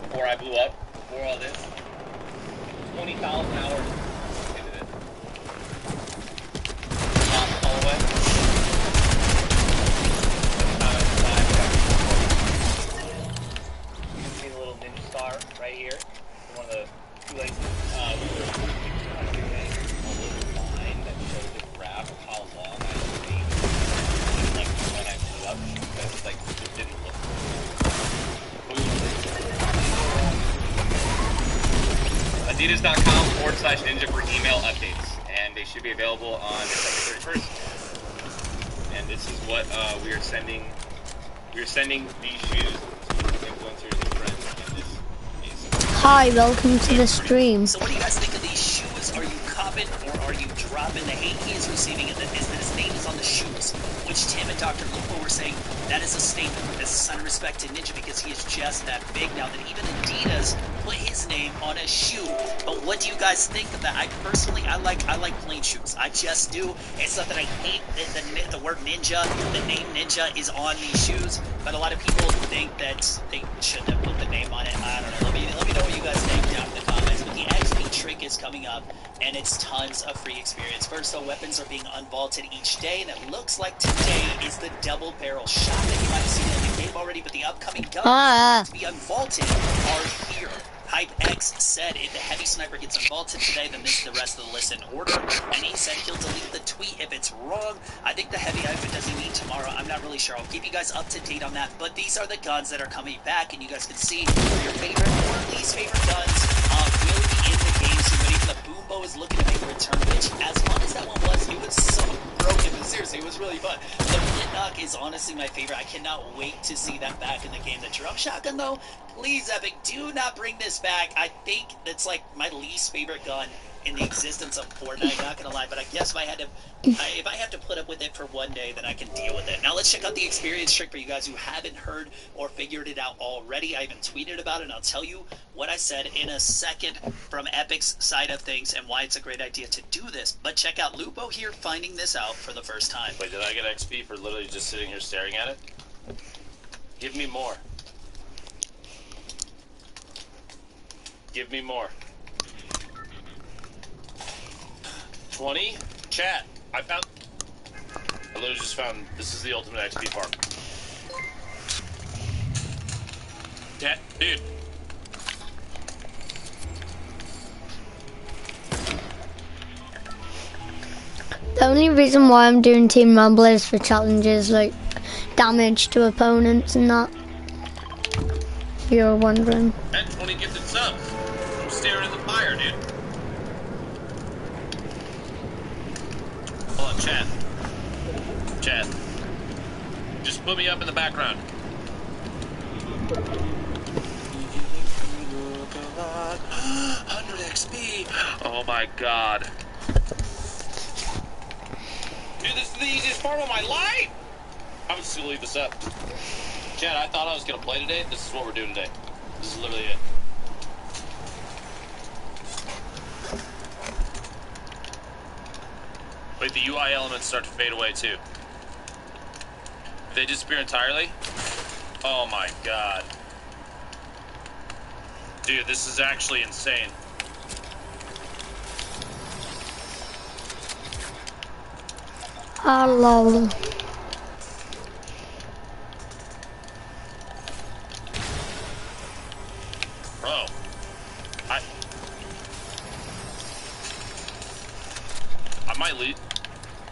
before I blew up, before all this. 20,000 hours into this. All the way. You can see the little ninja star right here. One of the two laces. Line that shows the graph of how long I stayed. Like when I blew up, because like it didn't look. Adidas.com/ninja for email updates, and they should be available on December 31st. And this is what we are sending. We are sending these shoes to influencers and friends. And this is. Hi, welcome to the stream. So what do you guys think of these shoes? Are you copping or are you dropping? The hate he is receiving is that his name is on the shoes, which Tim and Dr. Lupo were saying that is a statement. This is a sign of respect to Ninja because he is just that big now that even Adidas put his name on a shoe. But what do you guys think of that? I like plain shoes. I just do. It's not that I hate the word ninja. The name ninja is on these shoes, but a lot of people think that they shouldn't have put the name on it. I don't know. Let me know what you guys think down in the comments. But the XP trick is coming up, and it's tons of free experience. First, though, weapons are being unvaulted each day, and it looks like today is the double barrel shot that you might have seen in the game already, but the upcoming guns to be unvaulted are here. HypeX said if the heavy sniper gets unvaulted today, then this is the rest of the list in order. And he said he'll delete the tweet if it's wrong. I think the heavy outfit doesn't need tomorrow. I'm not really sure. I'll keep you guys up to date on that. But these are the guns that are coming back, and you guys can see your favorite or least favorite guns will be in the game soon. But even the Boombo is looking to make a return, which as fun as that one was, it was so broken. But seriously, it was really fun. The Flintlock is honestly my favorite. I cannot wait to see that back in the game. The drum shotgun, though, please, Epic, do not bring this back. I think that's like my least favorite gun in the existence of Fortnite, not gonna lie, but I guess if I have to put up with it for one day, then I can deal with it. Now let's check out the experience trick for you guys who haven't heard or figured it out already. I even tweeted about it, and I'll tell you what I said in a second from Epic's side of things and why it's a great idea to do this. But check out Lupo here finding this out for the first time. Wait, did I get XP for literally just sitting here staring at it? Give me more. Give me more. 20? Chat, I literally just found, this is the ultimate XP farm. Yeah, dude. The only reason why I'm doing Team Rumble is for challenges like damage to opponents and that. If you're wondering. And 20 gifted subs. I'm staring at the fire, dude. Hold on, chat. Chat. Just put me up in the background. 100 XP. Oh my god. Dude, this is the easiest part of my life! I'm just gonna leave this up. Chad, I thought I was gonna play today. This is what we're doing today. This is literally it. Wait, the UI elements start to fade away too. They disappear entirely? Oh my god. Dude, this is actually insane. Hello. Bro.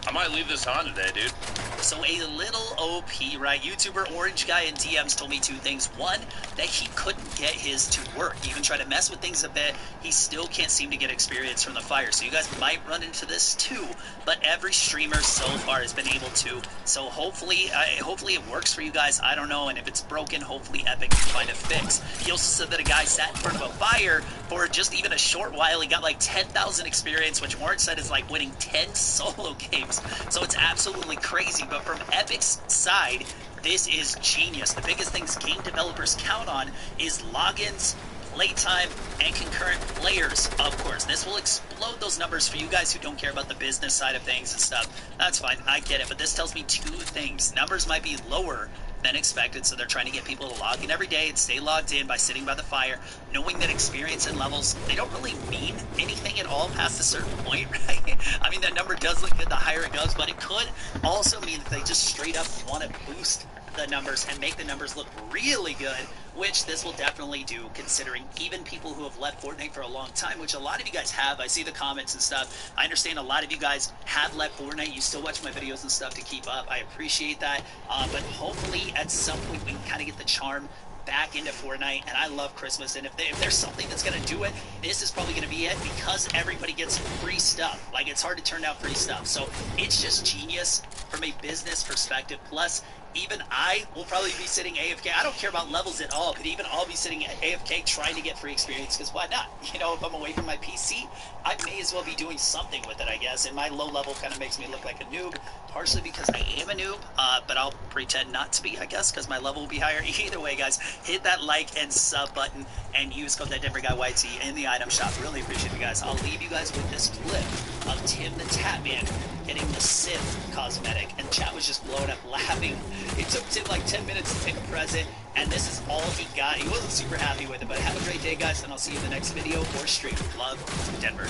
I might leave this on today, dude. So a little OP, right? YouTuber Orange Guy in DMs told me two things. One, that he couldn't get his to work. He even tried to mess with things a bit. He still can't seem to get experience from the fire. So you guys might run into this too. But every streamer so far has been able to. So hopefully it works for you guys. I don't know. And if it's broken, hopefully Epic can find a fix. He also said that a guy sat in front of a fire for just even a short while. He got like 10,000 experience, which Orange said is like winning 10 solo games. So it's absolutely crazy. But from Epic's side, this is genius. The biggest things game developers count on is logins, playtime, and concurrent players, of course. This will explode those numbers for you guys who don't care about the business side of things and stuff. That's fine, I get it, but this tells me two things. Numbers might be lower than expected, so they're trying to get people to log in every day and stay logged in by sitting by the fire, knowing that experience and levels, they don't really mean anything at all past a certain point, right? I mean, that number does look good the higher it goes, but it could also mean that they just straight up want to boost the numbers and make the numbers look really good, which this will definitely do, considering even people who have left Fortnite for a long time, which a lot of you guys have. I see the comments and stuff. I understand a lot of you guys have left Fortnite. You still watch my videos and stuff to keep up. I appreciate that, but hopefully at some point we can kind of get the charm back into Fortnite, and I love Christmas, and if there's something that's going to do it, this is probably going to be it, because everybody gets free stuff. Like, it's hard to turn down free stuff, so it's just genius from a business perspective. Plus, even I will probably be sitting AFK. I don't care about levels at all, but even I'll be sitting AFK trying to get free experience, because why not? You know, if I'm away from my PC, I may as well be doing something with it, I guess, and my low level kind of makes me look like a noob, partially because I am a noob, but I'll pretend not to be, I guess, because my level will be higher. Either way, guys, hit that like and sub button, and use code ThatDenverGuyYT in the item shop. Really appreciate you guys. I'll leave you guys with this clip of Tim the Tatman getting the Sith cosmetic, and chat was just blowing up laughing. It took Tim like 10 minutes to take a present, and this is all he got. He wasn't super happy with it, but have a great day, guys, and I'll see you in the next video or stream. Love, Denver.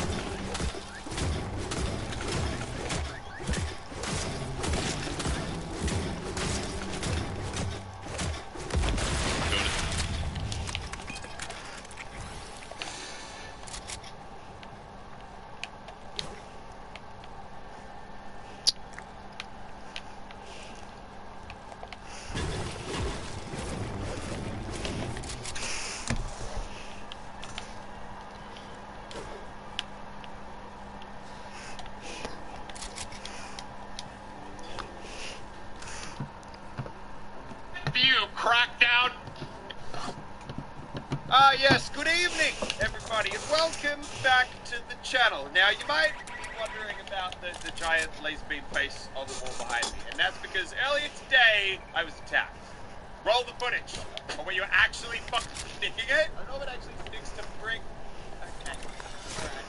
Crackdown. Yes, good evening, everybody, and welcome back to the channel. Now, you might be wondering about the giant laser beam face on the wall behind me, and that's because earlier today, I was attacked. Roll the footage. Or were you actually fucking sticking it? I know if it actually sticks to brick. Okay. Alright.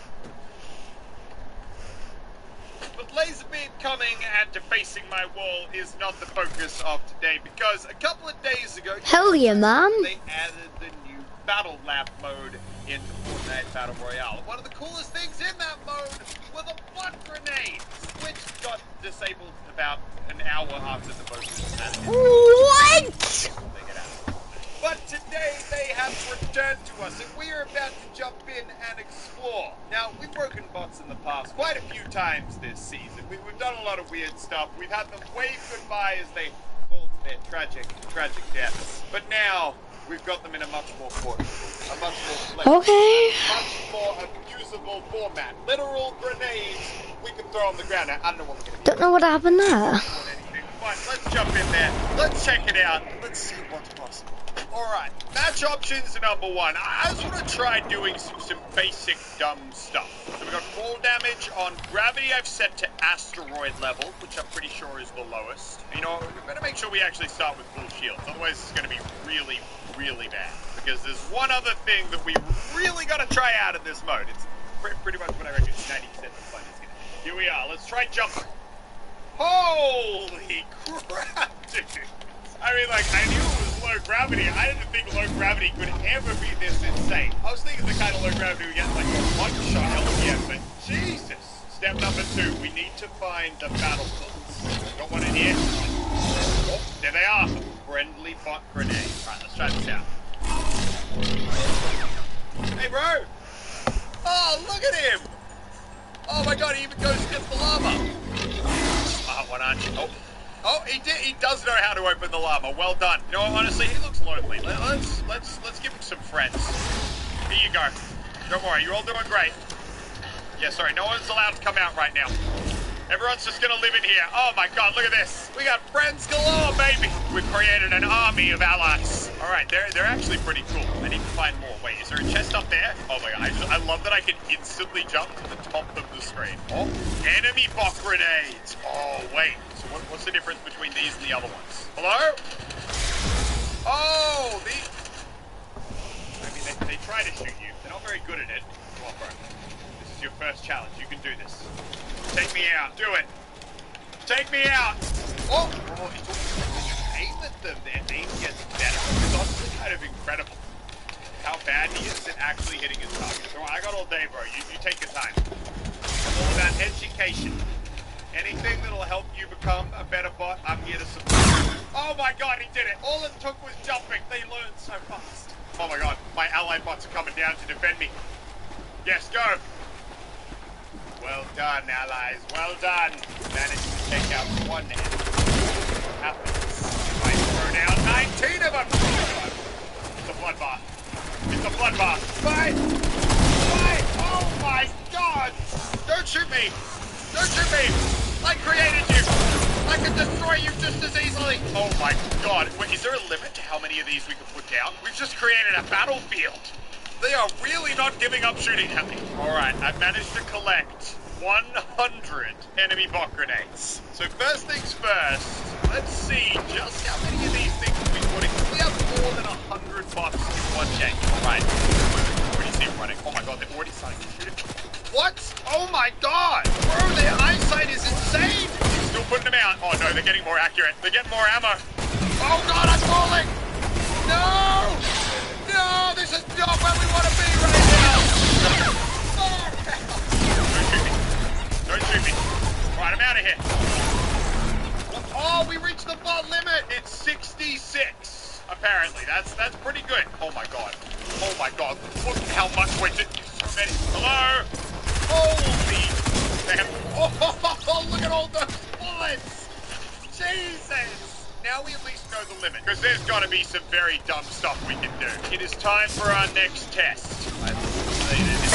But laser beam coming and defacing my wall is not the focus of today, because a couple of days ago, Hell yeah, man. They added the new Battle Lab mode into Fortnite Battle Royale. One of the coolest things in that mode were the butt grenades, which got disabled about an hour after the vote was added. What? But today they have returned to us, and we are about to jump in and explore. Now, we've broken bots in the past quite a few times this season. We've done a lot of weird stuff. We've had them wave goodbye as they fall to their tragic deaths. But now, we've got them in a much more portable, a much more flexible, much more abusable format. Literal grenades we can throw on the ground. Now, I don't know what we're going to do. Don't know what happened there. But let's jump in there. Let's check it out. Let's see what's possible. Alright, match options number one. I just want to try doing some basic dumb stuff. So we got fall damage on gravity. I've set to asteroid level, which I'm pretty sure is the lowest. You know, we better make sure we actually start with full shields. Otherwise, it's going to be really, really bad. Because there's one other thing that we really got to try out in this mode. It's pretty much what I reckon 90% of the fun is going to be. Here we are. Let's try jumping. Holy crap, dude. I mean, like, I knew it was low gravity. I didn't think low gravity could ever be this insane. I was thinking the kind of low gravity we get like a one-shot LPM, but Jesus. Step number 2, we need to find the battle bullets. Got one in here. Oh, there they are. Friendly bot grenade. Right, let's try this out. Hey, bro. Oh, look at him. Oh my god, he even goes against the llama. Smart one, aren't you? Oh, he did. He does know how to open the llama. Well done. You know what, honestly, he looks lonely. Let's give him some friends. Here you go. Don't worry, you're all doing great. Yeah, sorry, no one's allowed to come out right now. Everyone's just gonna live in here. Oh my god, look at this. We got friends galore, baby. We've created an army of allies. All right, they're actually pretty cool. I need to find more. Wait, is there a chest up there? Oh my god, I love that I can instantly jump to the top of the screen. Oh, enemy bot grenades. Oh, wait. So what's the difference between these and the other ones? Oh, Hello? Oh, I mean, they try to shoot you. They're not very good at it. Come on, bro. This is your first challenge. You can do this. Take me out. Do it. Take me out. Oh, aim at them. Their aim gets better. It's honestly kind of incredible how bad he is at actually hitting his target. So I got all day, bro. You take your time. I'm all about education. Anything that'll help you become a better bot, I'm here to support. Oh my god, he did it! All it took was jumping. They learned so fast. Oh my god, my allied bots are coming down to defend me. Yes, go! Well done, allies. Well done. Managed to take out one enemy. Happens. I throw down 19 of them! It's a bloodbath. It's a bloodbath. Fight! Fight! Oh my god! Don't shoot me! Don't shoot me! I created you! I can destroy you just as easily! Oh my god. Wait, is there a limit to how many of these we can put down? We've just created a battlefield! They are really not giving up shooting at me. Alright, I've managed to collect 100 enemy bot grenades. So first things first, let's see just how many of these things we put in. We have more than 100 bots in one game. Alright. Already see them running. Oh my god, they're already starting to shoot it. What? Oh my god! Bro, their eyesight is insane! Still putting them out. Oh no, they're getting more accurate. They're getting more ammo. Oh god, I'm falling! No! No, this is not where we want to be right now! Don't shoot me. Don't shoot me. Right, I'm out of here. Oh, we reached the bot limit! It's 66, apparently. That's pretty good. Oh my god. Oh my god. Look how much we're doing. So many. Hello? Holy damn. Oh, look at all the bullets! Jesus! Now we at least know the limit, because there's got to be some very dumb stuff we can do. It is time for our next test. I've completed a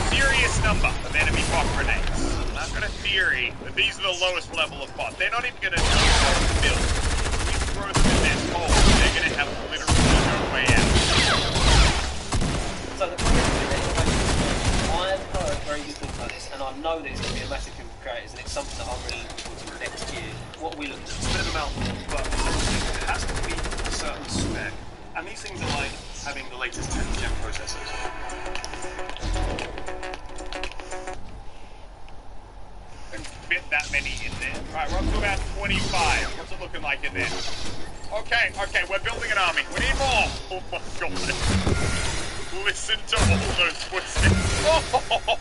serious number of enemy bot grenades. I've got a theory that these are the lowest level of bot. They're not even going to know how to build. If we throw them in this hole, they're going to have literally no way out. So the problem is, I've heard very good things like this, and I know that it's going to be a massive thing for creators, and it's something that I'm really looking forward to next year. What are we looking at? It's a bit of a mouthful, but essentially it has to be a certain spec. And these things are like having the latest 10th gen processors. Fit that many in there. Alright, we're up to about 25. What's it looking like in there? Okay, we're building an army. We need more! Oh my god. Listen to all those footsteps. Oh!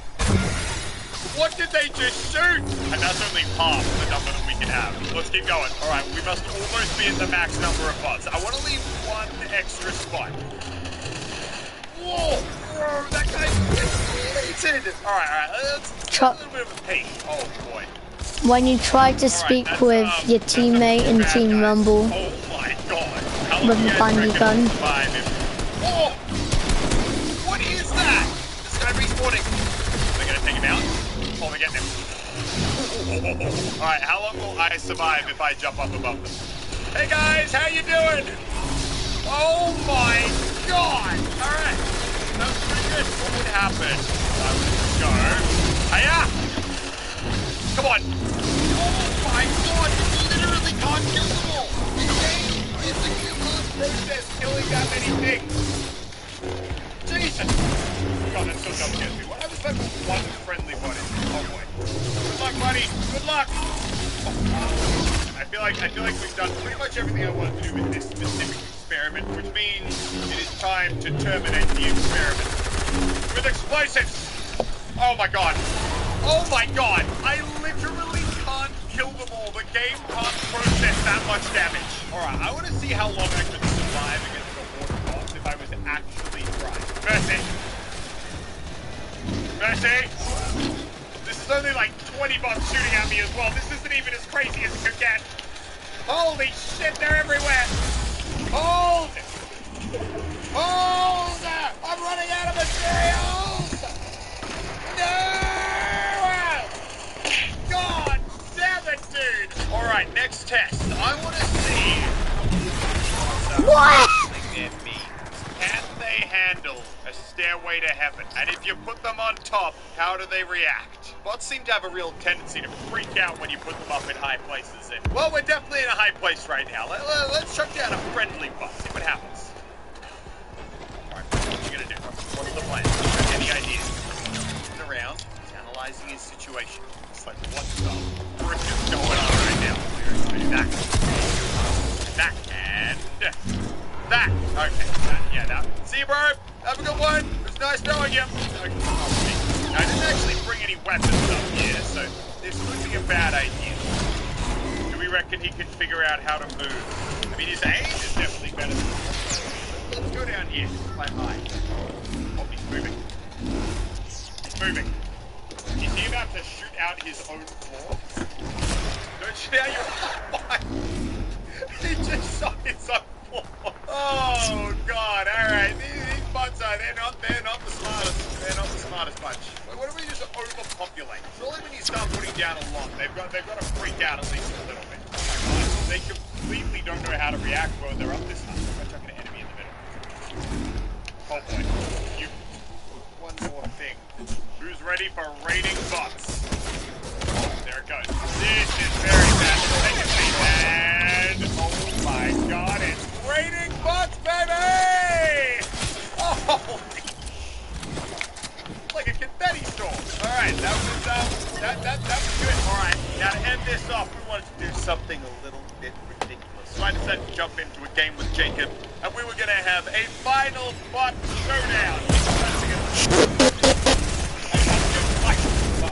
What did they just shoot? And that's only half the number that we can have. Let's keep going. Alright, we must almost be at the max number of bots. I want to leave one extra spot. Whoa! Bro, that guy's deleted! Alright, let's a little bit of a peek. Oh boy. When you try to speak with your teammate in Team Rumble with a bandy gun. Oh! What is that? This guy respawning. They're gonna take him out. Oh, they're getting him. Alright, how long will I survive if I jump up above them? Hey guys, how you doing? Oh my god! Alright. That was pretty good. What would happen? I would go. Hiya! Come on! Oh my god! You literally can't kill them all! This game is a human process killing that many things! Jesus! God, that still doesn't get me. What happens if I put one friendly body? Oh boy. Good luck, buddy! Good luck! Oh. I feel like we've done pretty much everything I wanted to do with this specific experiment, which means it is time to terminate the experiment. With explosives! Oh my god! Oh my god! I literally can't kill them all. The game can't process that much damage. Alright, I want to see how long I could survive against the water boss if I was actually trying. Mercy! Mercy! This is only like 20 bots shooting at me as well. This isn't even as crazy as it could get. Holy shit, they're everywhere! Hold! Hold! I'm running out of materials! No! God damn it, dude! Alright, next test. I want to see what their meat. Can they handle a stairway to heaven. And if you put them on top, how do they react? Bots seem to have a real tendency to freak out when you put them up in high places. And, well, we're definitely in a high place right now. Let's chuck down a friendly bot, see what happens. Alright, what are you gonna do? What's the plan? Any ideas? Looking around, he's analyzing his situation. It's like, what the frick is going on right now? That. And that. Okay. That. See you, bro. Have a good one. It was nice knowing you. Okay. I didn't actually bring any weapons up here, so this could be a bad idea. Do we reckon he can figure out how to move? I mean, his aim is definitely better than yours. Let's go down here. Climb high. Oh, he's moving. He's moving. Is he about to shoot out his own floor? Don't shoot out your own. He just shot his own floor. Oh God! All right, these bots they're not the smartest. They're not the smartest bunch. What if we just overpopulate? Surely when you start putting down a lot, they've got to freak out at least a little bit. Oh my God, they completely don't know how to react when they're up this high. I'm chucking an enemy in the middle. Oh boy, you. One more thing. Who's ready for raiding bots? There it goes. This is very fast. Take a seat, and oh my God, it's raiding bots, baby! Oh, like a confetti storm. All right, that was good. All right, now to end this off, we wanted to do something a little bit ridiculous. So I decided to jump into a game with Jacob, and we were gonna have a final bot showdown.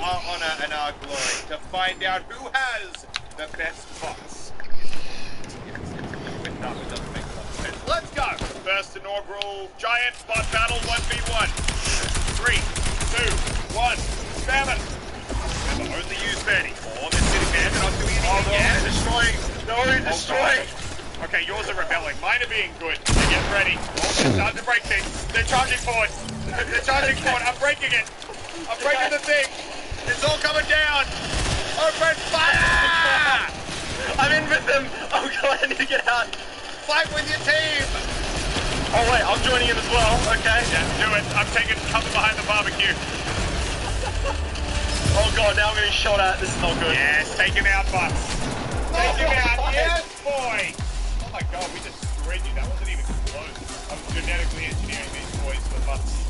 Our honor and our glory to find out who has the best bots. Let's go! First inaugural giant bot battle 1v1. 3, 2, 1, spam it! Remember, only use Bernie. Oh, they're sitting there, they're not doing anything yet. They're destroying. They're already destroying. Okay, yours are rebelling. Mine are being good. They get ready. Oh, they're starting to break things. They're charging forward. They're charging forward. I'm breaking it. I'm breaking the thing. It's all coming down! Open fire! I'm in with them! Oh God, I need to get out! Fight with your team! Oh wait, I'm joining in as well, okay? Yeah, do it. I'm taking cover behind the barbecue. Oh God, now I'm getting shot at. This is not good. Yes, take him out, bots. Take him out, yes, boy! Oh my God, we just destroyed you. That wasn't even close. I was genetically engineering these boys for bots.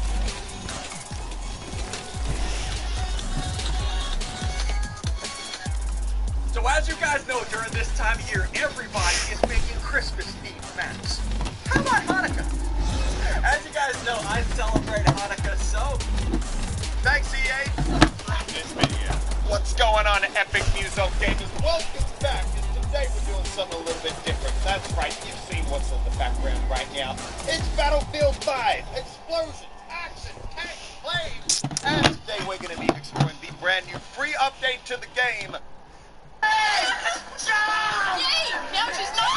So as you guys know, during this time of year, everybody is making Christmas-themed maps. How about Hanukkah? As you guys know, I celebrate Hanukkah, so... Thanks, EA! This video. What's going on, Epic Muso Gamers? Welcome back. Today we're doing something a little bit different. That's right, you've seen what's in the background right now. It's Battlefield 5. Explosions, action, tank, flames. And today we're going to be exploring the brand new free update to the game. Hey! Jump! Yay! Now she's not.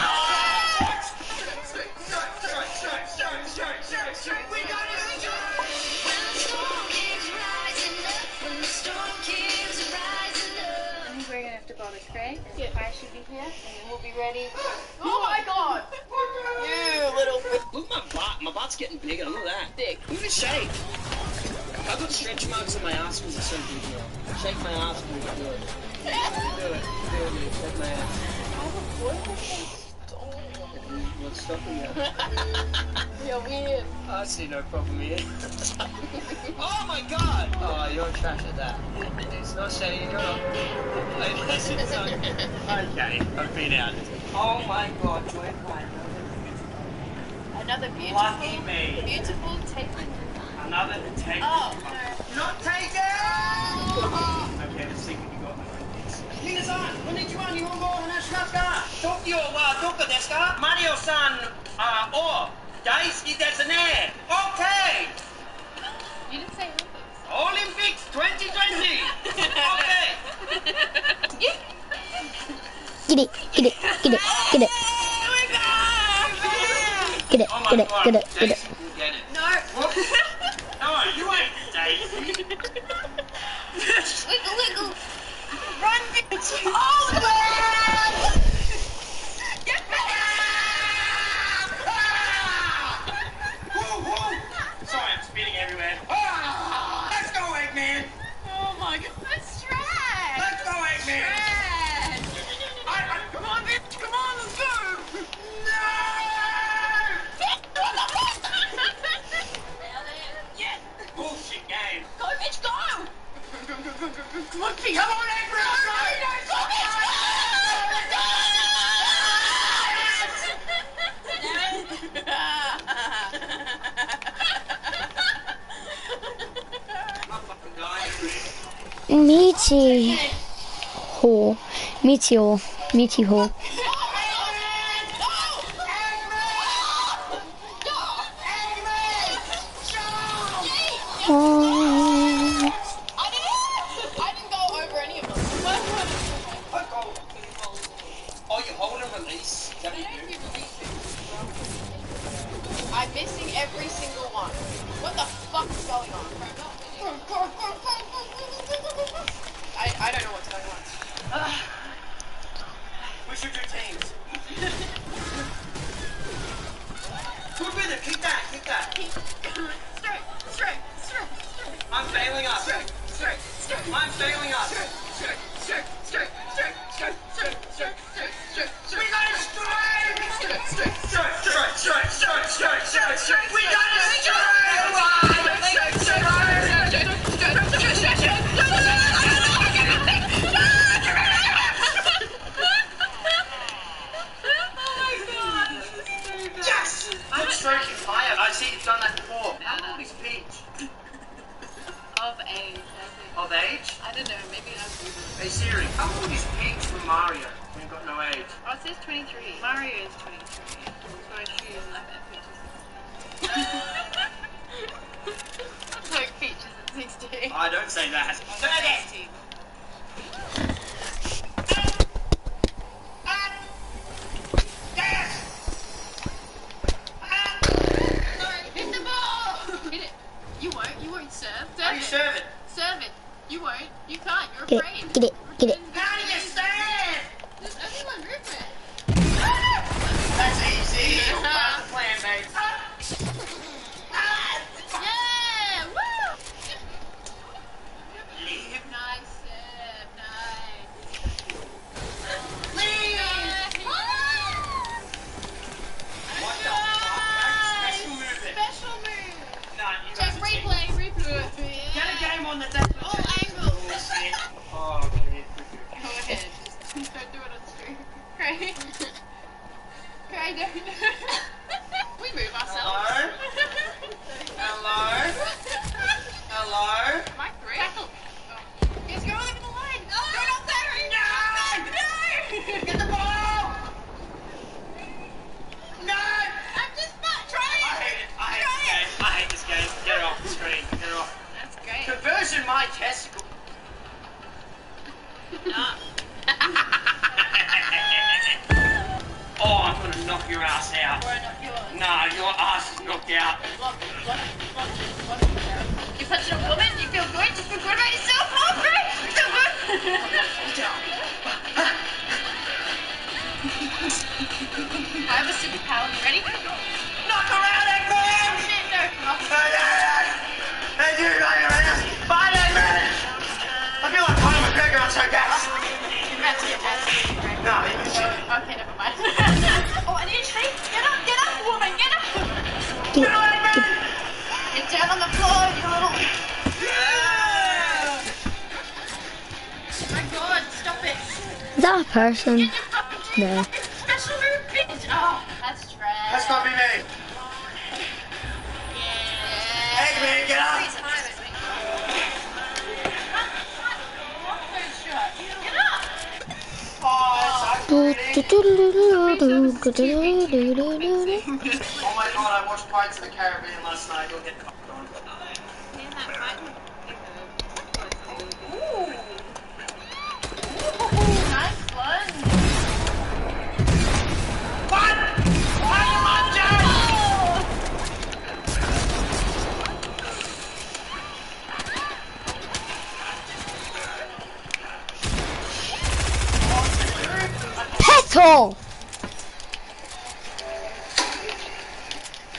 We got it! When the storm keeps rising up, when the storm keeps rising up. I think we're gonna have to build a crate, and the fire should be here, and then we'll be ready. Oh my God! You little... Look at my bot's getting bigger, look at that. Thick. Look at the shape. I've got stretch marks on my ass because it's so big now. Shake my ass when you do it. Do it. Shake my ass. What's stopping you? You're weird. I see no problem here. Oh my God! Oh, you're trash at that. It's not shady, you're not. Okay, I've been out. Oh my God, join mine. Another beautiful, Lucky me. beautiful taken. Another take. Oh no. Not taken! Okay, let's see what you got. 皆さん、こんにちは。日本語を話しますか？東京はどこですか？マリオさんを大好きですね。Okay! You didn't say Olympics. Olympics 2020! Okay! Get it, get it, get it, get it. Get it, get it, get it, get it. Get it. No. No, you ain't Daisy. Wiggle, wiggle. Run, bitch. Oh, man! Get back! Woo, woo. Sorry, I'm speeding everywhere. my god. That's trash. Let's go, Eggman. Trash. Come on, bitch. Come on, let's go. Yes. Bullshit game. Go, bitch, go. Come on, Eggman. Meteor. Oh. I didn't go over any of them. Oh, you hold and release. I'm missing every single one. What the fuck is going on? I don't know what's going on. We should do teams. Good with it. Keep that. Straight. I'm failing us. I'm failing us. We got it straight. We got it Yes! Good stroke is higher. I see you've done that before. How old is Peach? Of age, Of age? I don't know, maybe I'll Google it. Hey Siri, how old is Peach from Mario? We've got no age. Oh, it says 23. Mario is 23. So I assume I'm at Peach. Like Peach is at 16. I don't say that. Turn it! 18. Hit the ball! Hit it. You won't serve. How do you serve it? Serve it. You won't. You can't. You're Get afraid. it. How do you serve? There's only one movement. That's easy. That's the plan, mate. Yeah! Woo! Nice serve. Nice. What the fuck? Special move it. Special move. Nah, you Check have to take replay. Get a game on the desk. All angles. Oh, okay. Go ahead. Just don't do it on stream. Cray. Cray, don't. We move ourselves. Hello? Mike 3. Tackle. Oh. Yes, go over the line. No! Go not there! No! Get the ball! No! I'm just not trying. I hate this game. Get it off the screen. Get it off. That's great. Conversion my testicle. Oh, I'm gonna knock your ass out. Nah, your ass is knocked out. You're such a woman. You feel good. You feel good about yourself. Oh, great. You feel good. I have a superpower. You ready? Knock her out, Eggman! Shit, no. Hey, dude, bye, Eggman! I feel like Conor McGregor on so gas. That's great. No, you can shit. Okay, never mind. Oh, I need a treat. Get up, woman. Get up. Get it. Get down on the floor, you little. Oh my god, stop it. Is that a person? Get your fucking treat. No. Special move, bitch. Oh, that's trash. That's not be me. Yeah. Eggman, get up! Get up. Oh my god, I watched Pirates of the Caribbean last night. Go get cocked on. Nice one. What? Why are you on, Petal!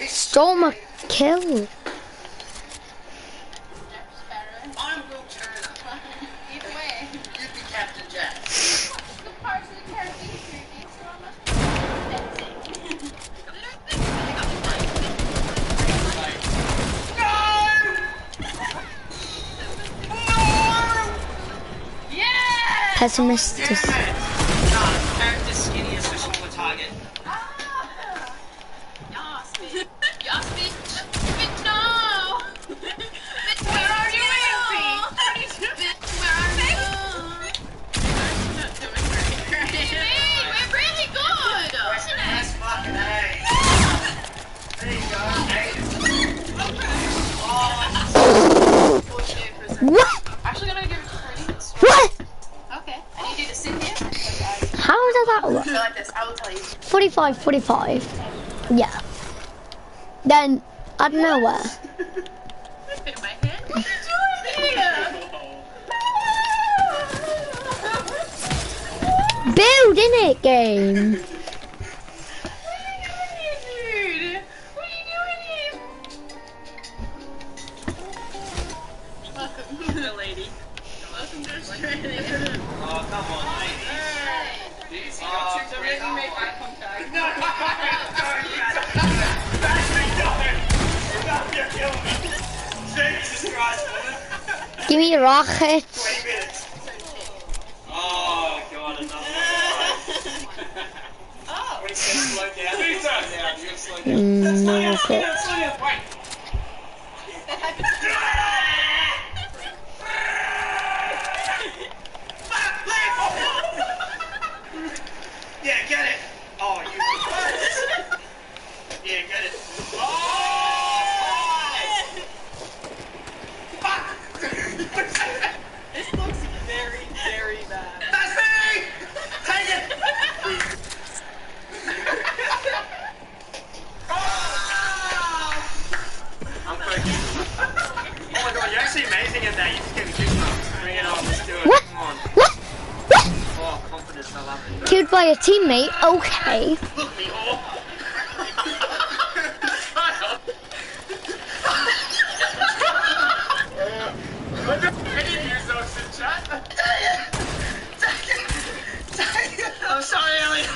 Stole my kill. I'm Will Turner. Either way. You'd be Captain Jack. The parts of the character you so much. Yeah! Pessimistic. Character skinny is the smaller target. Yes, bitch. Bitch, no. Bitch, where are you? Bitch, where are you? Hey, we're really good. That's fucking A. There you go. What? Actually, gonna give it to Freddy. What? Okay. I need you to sit here. How does that work? Go like this. I will tell you. 45, 45. Yeah. Then, out of nowhere. In my head. What are you doing here? Build, innit, game? Dude, what are you doing here? Welcome, the lady. Welcome to Australia. Oh, come on, lady. Hey. Oh, So make me make eye contact. Jesus Christ, woman. Give me the rocket. 20 minutes. Oh, God, another one. Oh. When he says slow down, you're going to slow down. Rocket. Wait. Yeah, get it. Oh, you. Yeah, get it. Oh! Fuck! This looks very, very bad. That's me! Take it! I'm focused. Oh my God, you're actually amazing at that. You just get me goosebumps. Bring it on, let's do it. What? Come on. What? What? Oh, confidence, I love it. Killed by a teammate? Okay. Look me all. I'm sorry, Elliot.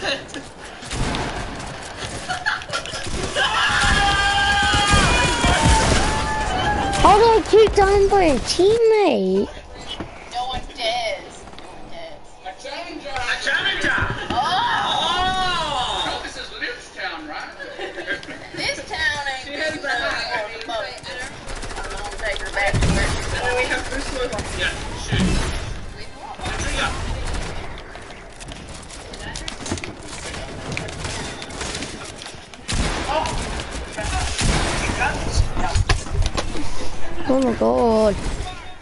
How do I keep dying by a teammate? No one dares. No one dares. A challenger. Oh! Oh, this is Liv's town, right? This town ain't good for the moment. I'm gonna take her back to where she's Oh, we have this one. Yeah, shoot. Oh my god.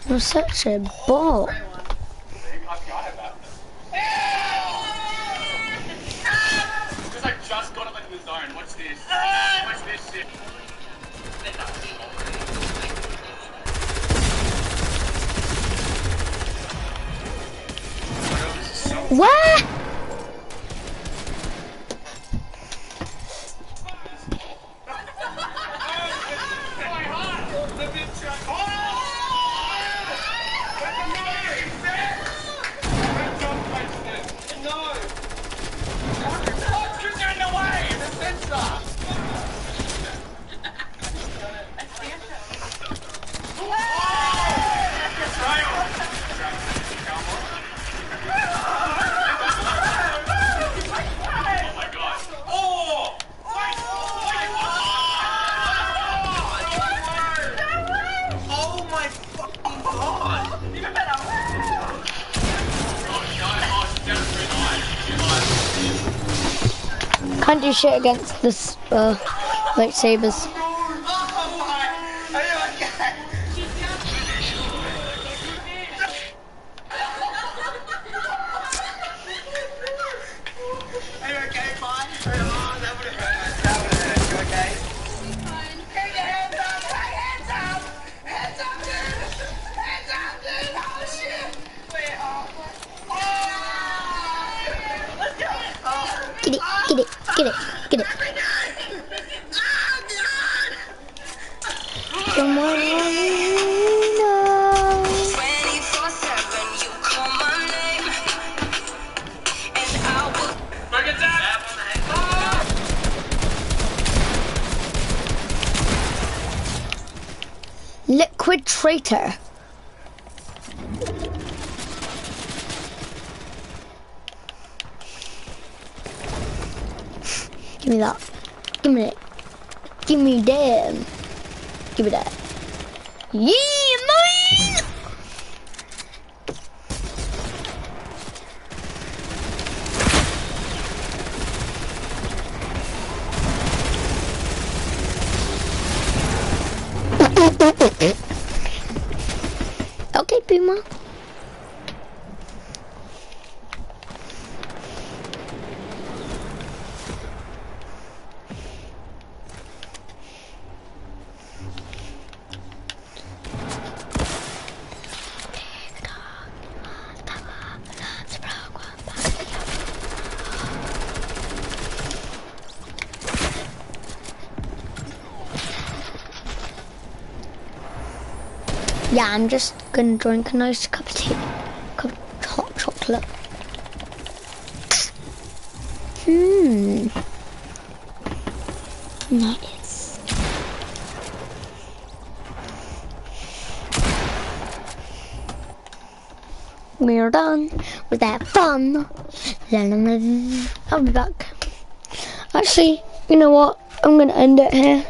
You're such a bot. Because I just got him into the zone. Watch this. Watch this shit. Where? Can't do shit against this, lightsabers. Get it, get it, get it, get it. Come on, no. traitor. Give me that. Give me it. Give me them. Give me that. Yeah, mine! Okay, Puma. Yeah, I'm just gonna drink a nice cup of tea, cup of hot chocolate. Nice. We're done with that fun. I'll be back. Actually, you know what? I'm gonna end it here.